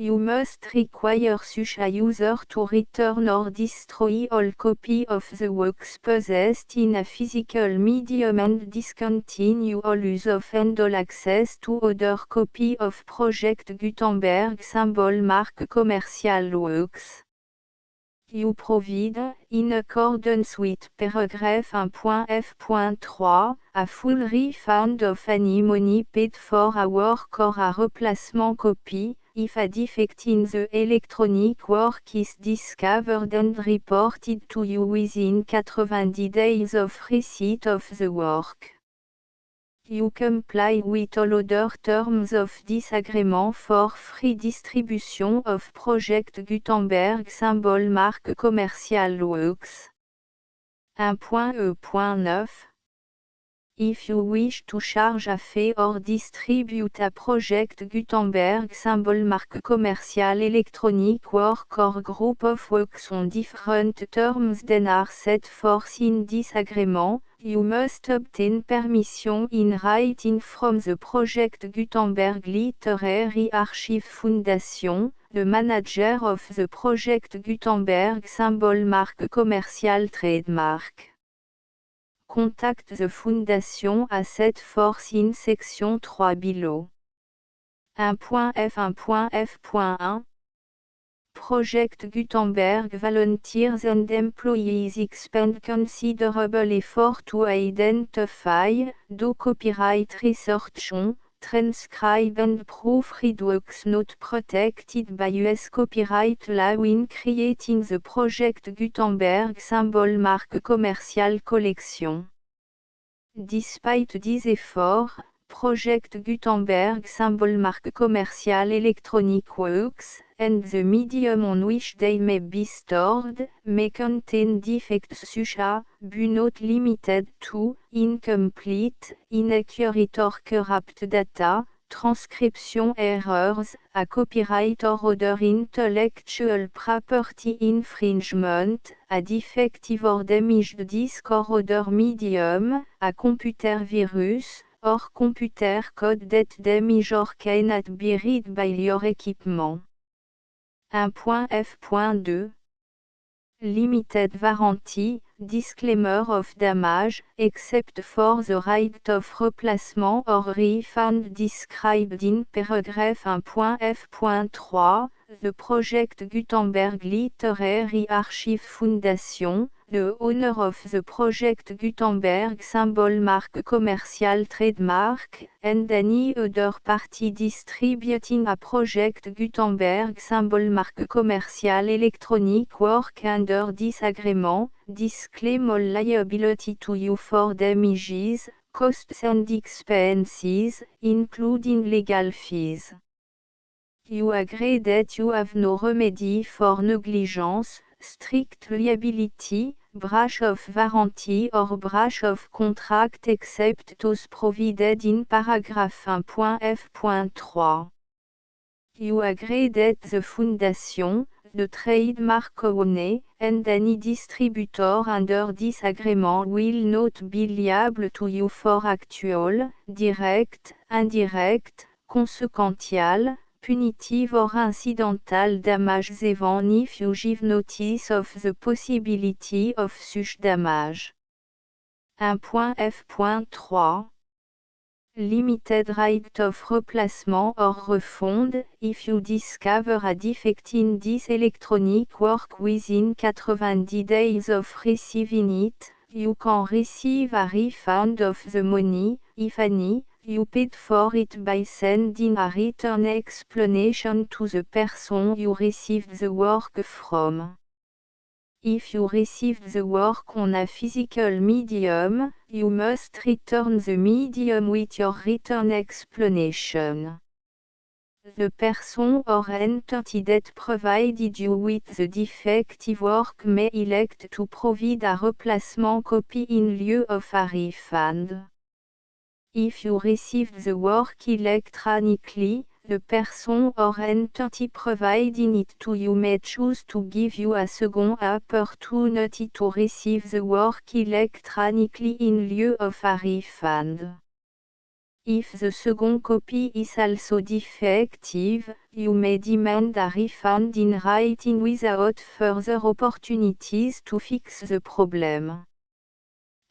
You must require such a user to return or destroy all copy of the works possessed in a physical medium and discontinue all use of and all access to other copy of project Gutenberg symbol marque commercial works. You provide, in accordance with paragraph 1.f.3, a full refund of any money paid for a work or a replacement copy, if a defect in the electronic work is discovered and reported to you within 90 days of receipt of the work. You comply with all other terms of this agreement for free distribution of project Gutenberg symbol marque commercial works. 1.e.9. If you wish to charge a fee or distribute a project Gutenberg symbol marque commercial electronic work or group of works on different terms than are set forth in this agreement, you must obtain permission in writing from the project Gutenberg Literary Archive Foundation, the manager of the project Gutenberg symbol marque commercial trademark. Contact the Foundation à set force in section 3 below. 1.f1.f.1 Project Gutenberg volunteers and employees expend considerable effort to identify, do copyright research on, transcribe and proofread works not protected by US copyright law in creating the project Gutenberg symbol marque commercial collection. despite these efforts, Project Gutenberg symbol marque commercial Electronic Works, and the medium on which they may be stored, may contain defects such as, but not limited to, incomplete, inaccurate or corrupt data, transcription errors, a copyright or other intellectual property infringement, a defective or damaged disk or other medium, a computer virus, or computer code that damage or cannot be read by your equipment. 1.f.2 Limited warranty, disclaimer of damage, except for the right of replacement or refund described in paragraph 1.f.3, the Project Gutenberg Literary Archive Foundation, the owner of the Project Gutenberg symbol mark commercial trademark, and any other party distributing a Project Gutenberg symbol mark commercial electronic work under this agreement, disclaim all liability to you for damages, costs and expenses, including legal fees. You agree that you have no remedy for negligence, strict liability, breach of warranty or breach of contract except those provided in paragraph 1.f.3. You agree that the Foundation, the trademark owner, and any distributor under this agreement will not be liable to you for actual, direct, indirect, consequential, punitive or incidental damages even if you give notice of the possibility of such damage. 1.f.3 Limited right of replacement or refund, if you discover a defect in this electronic work within 90 days of receiving it, you can receive a refund of the money, if any, you paid for it by sending a written explanation to the person you received the work from. If you received the work on a physical medium, you must return the medium with your written explanation. The person or entity that provided you with the defective work may elect to provide a replacement copy in lieu of a refund. If you received the work electronically, the person or entity providing it to you may choose to give you a second opportunity to receive the work electronically in lieu of a refund. If the second copy is also defective, you may demand a refund in writing without further opportunities to fix the problem.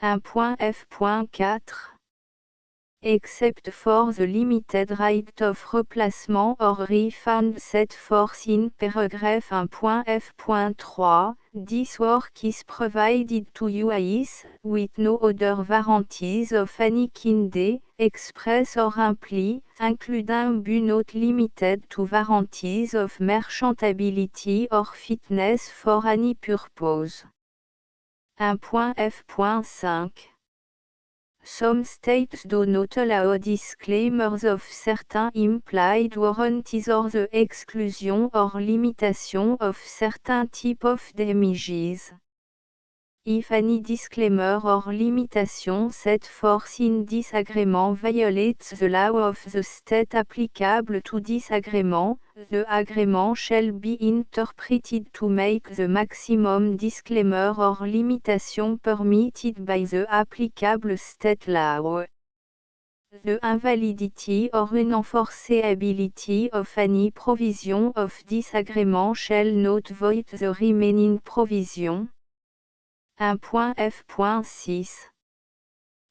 1.f.4 Except for the limited right of replacement or refund set forth in paragraph 1.f.3, this work is provided to you as, with no other warranties of any kind, express or implied, including but not limited to warranties of merchantability or fitness for any purpose. 1.f.5 Some states do not allow disclaimers of certain implied warranties or the exclusion or limitation of certain type of damages. If any disclaimer or limitation set forth in this agreement violates the law of the state applicable to this agreement, the agreement shall be interpreted to make the maximum disclaimer or limitation permitted by the applicable state law. The invalidity or unenforceability of any provision of this agreement shall not void the remaining provision. 1.f.6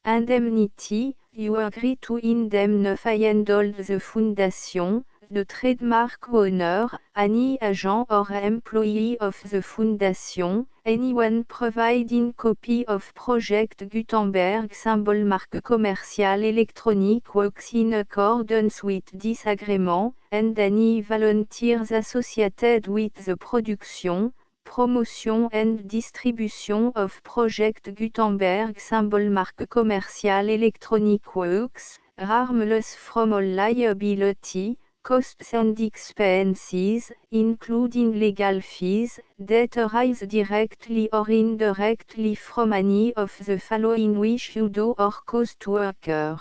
Indemnity, you agree to indemnify and hold the Foundation, the trademark owner, any agent or employee of the Foundation, anyone providing copy of Project Gutenberg symbol mark commercial electronic works in accordance with this agreement, and any volunteers associated with the production, Promotion and distribution of Project Gutenberg symbol marque commerciale Electronic Works, harmless from all liability, costs and expenses, including legal fees, that arise directly or indirectly from any of the following which you do or cause to occur.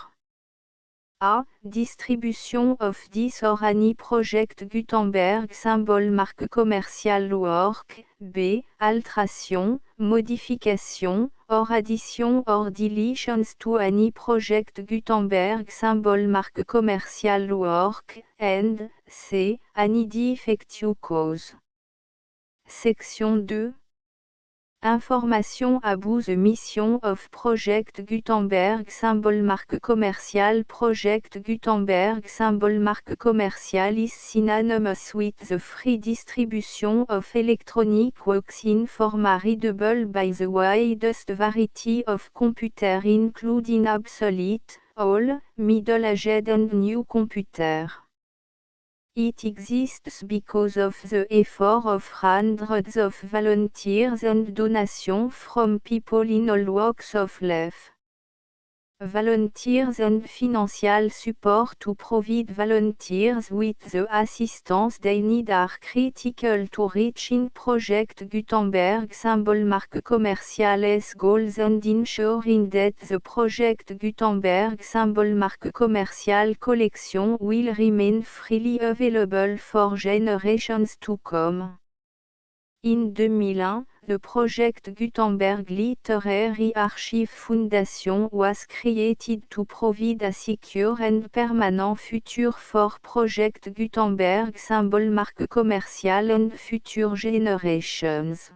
A. Distribution of this or any Project Gutenberg symbol marque commerciale work. B. Alteration, modification, or addition or deletions to any Project Gutenberg symbol marque commerciale work. And C. Any defective cause. Section 2. Information about the mission of Project Gutenberg symbol marque commerciale Project Gutenberg symbol marque commerciale is synonymous with the free distribution of electronic works in format readable by the widest variety of computers including obsolete, old, middle-aged and new computers. It exists because of the effort of hundreds of volunteers and donations from people in all walks of life. Volunteers and financial support to provide volunteers with the assistance they need are critical to reaching Project Gutenberg symbol marque commerciale's goals and ensuring that the Project Gutenberg symbol marque commerciale collection will remain freely available for generations to come. In 2001, the Project Gutenberg Literary Archive Foundation was created to provide a secure and permanent future for Project Gutenberg symbol marque commerciale and future generations.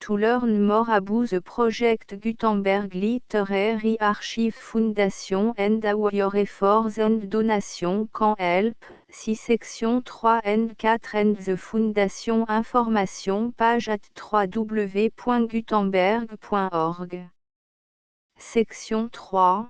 To learn more about the Project Gutenberg Literary Archive Foundation and how your efforts and donations can help, see section 3 and 4 and the Foundation information page at www.gutenberg.org. Section 3.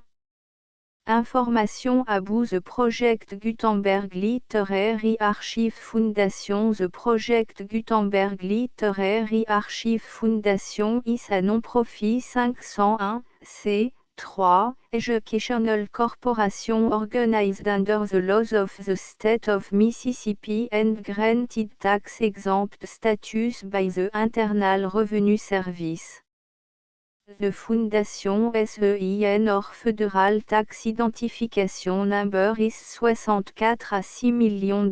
Information about the Project Gutenberg Literary Archive Foundation. The Project Gutenberg Literary Archive Foundation is a non-profit 501, c3, educational corporation organized under the laws of the state of Mississippi and granted tax-exempt status by the Internal Revenue Service. The Fondation SEIN or Federal Tax Identification Number is 64 à 6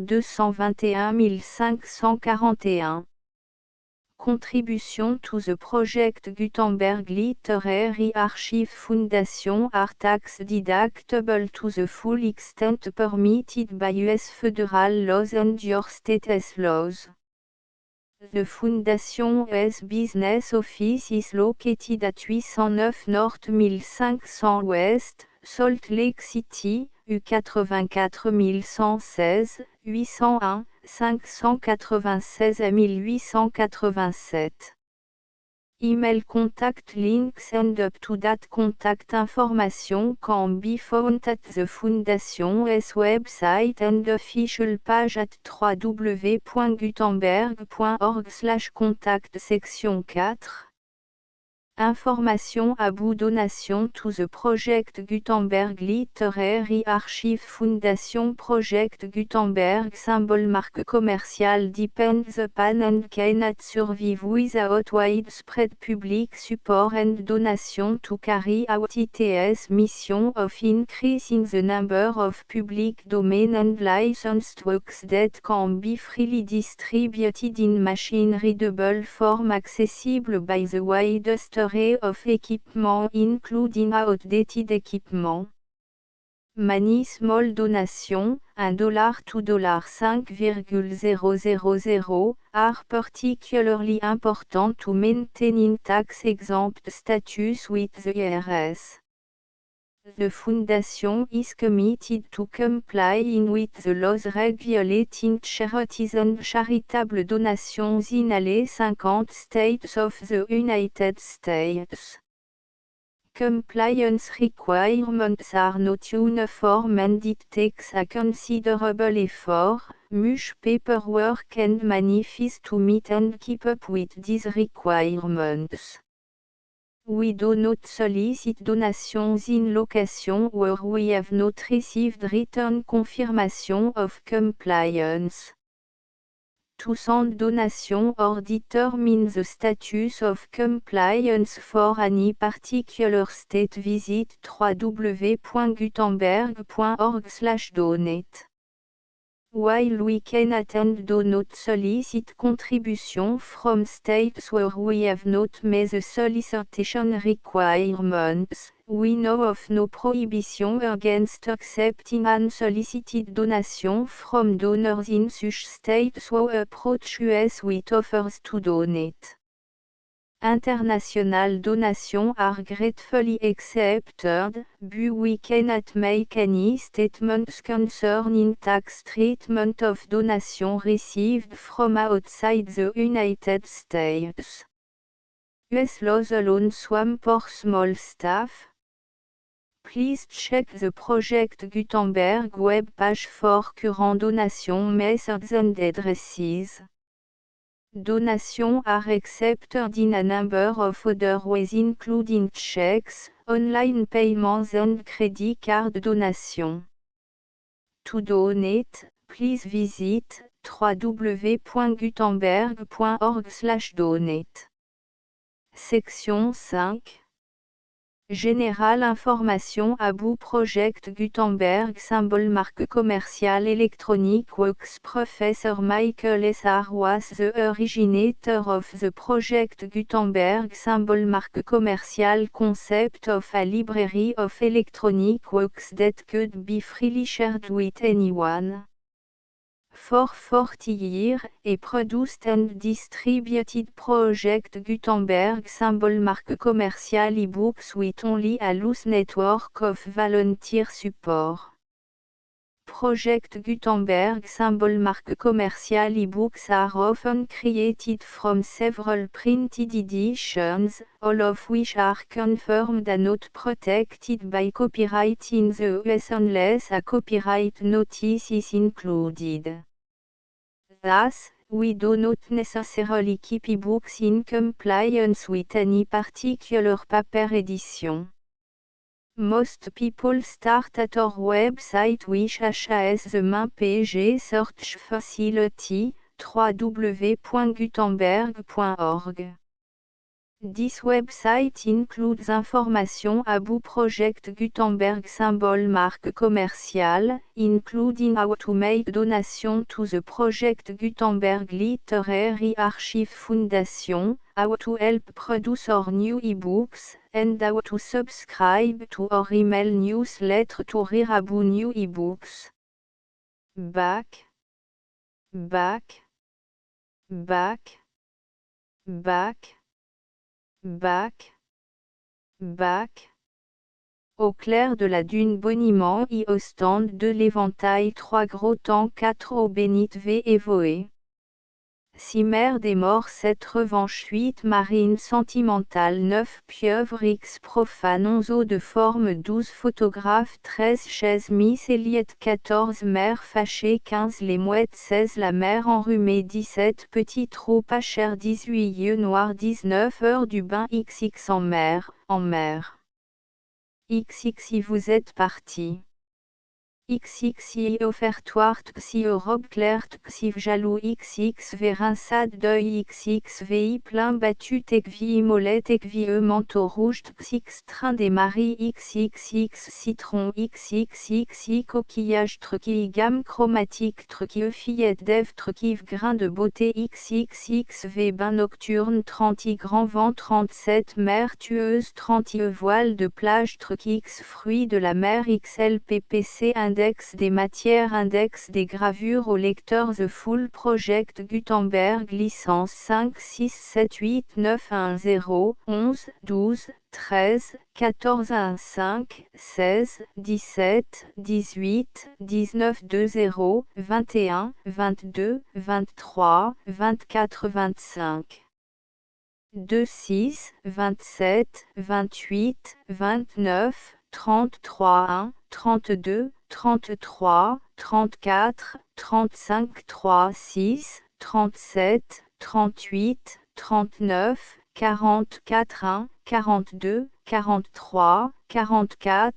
221 541. Contribution to the Project Gutenberg Literary Archive Foundation are tax deductible to the full extent permitted by U.S. federal laws and your state's laws. The Foundation's business office is located at 809 North 1500 West, Salt Lake City, U84116, 801, 596 à 1887. Email contact links and up-to-date contact information can be found at the Foundation's website and official page at www.gutenberg.org/contact. Section 4. Information about donation to the Project Gutenberg Literary Archive Foundation. Project Gutenberg symbol marque commerciale depends upon and cannot survive without widespread public support and donation to carry out its mission of increasing the number of public domain and licensed works that can be freely distributed in machine-readable form accessible by the widest array of equipment including outdated equipment. Many small donations, $1 to $5,000, are particularly important to maintaining tax-exempt status with the IRS. The Foundation is committed to complying with the laws regulating charities and charitable donations in all 50 states of the United States. Compliance requirements are not uniform and it takes a considerable effort, much paperwork and money fees to meet and keep up with these requirements. We do not solicit donations in location where we have not received written confirmation of compliance. To send donation or determine the status of compliance for any particular state, visit www.gutenberg.org/donate. While we cannot and do not solicit contribution from states where we have not met the solicitation requirements, we know of no prohibition against accepting unsolicited donation from donors in such states who approach us with offers to donate. International donations are gratefully accepted, but we cannot make any statements concerning tax treatment of donations received from outside the United States. US laws alone swam for small staff. Please check the Project Gutenberg web page for current donation methods and addresses. Donations are accepted in a number of other ways, including checks, online payments and credit card donations. To donate, please visit www.gutenberg.org/donate. Section 5. Général information about Project Gutenberg symbol marque commerciale électronique works. Professor Michael S. R. was the originator of the Project Gutenberg symbol marque commerciale concept of a library of electronic works that could be freely shared with anyone. For 40 years, he produced and distributed Project Gutenberg symbol marque commerciale ebooks with only a loose network of volunteer support. Project Gutenberg symbol marque commerciale ebooks are often created from several printed editions, all of which are confirmed and not protected by copyright in the US unless a copyright notice is included. Thus, we do not necessarily keep ebooks in compliance with any particular paper edition. Most people start at our website, which has the main page search facility, www.gutenberg.org. This website includes information about Project Gutenberg symbol marque commerciale, including how to make donation to the Project Gutenberg Literary Archive Foundation, how to help produce our new ebooks, and how to subscribe to our email newsletter to read about new ebooks. Back. Au clair de la dune boniment y au stand de l'éventail 3 gros temps 4 au bénit v et voé. 6 mers des morts 7 revanche 8 marines sentimentales 9 pieuvres x profane 11 eaux de forme 12 photographes 13 chaises Miss Elliott 14 mers fâchées 15 les mouettes 16 la mer enrhumée 17 petits trous pas chers 18 yeux noirs 19 heures du bain XX en mer. XX si vous êtes parti. XXI offertoire Txi robe claire Txi jaloux XX Verinsade deuil XXVI plein battu Tecvi mollet Tecvi manteau rouge Txix train des maris XXX citron XXXI coquillage Truqui gamme chromatique Truqui fillette dev Truqui grain de beauté XXXV bain nocturne 30 grand vent 37 mer tueuse 30 voile de plage Truqui X fruits de la mer XLPPC Index des matières Index des gravures au lecteur The Full Project Gutenberg licence 5 6 7 8 9 1 0 11 12 13 14 1 5 16 17 18 19 2 0 21 22 23 24 25 26 27 28 29 33 1 32 33, 34, 35, 36, 37, 38, 39, 44, 1, 42, 43, 44, 45,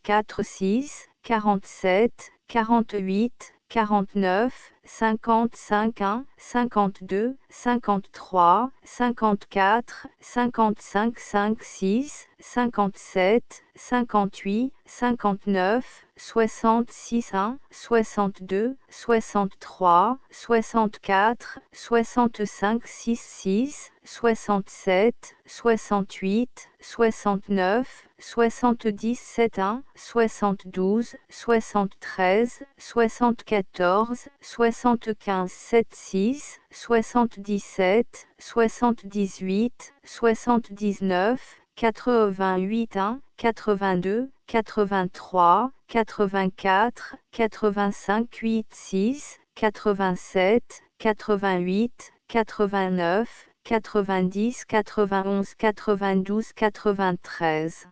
46, 47, 48, 49, 55, 1, 52, 53, 54, 55, 56, 57, 58, 59, 66, 1, 62, 63, 64, 65, 66, 67, 68, 69, 77, 1, 72, 73, 74, 75, 7, 6, 77, 78, 79, 88, 1, 82, 83, 84, 85, 8, 6, 87, 88, 89, 90, 91, 92, 93.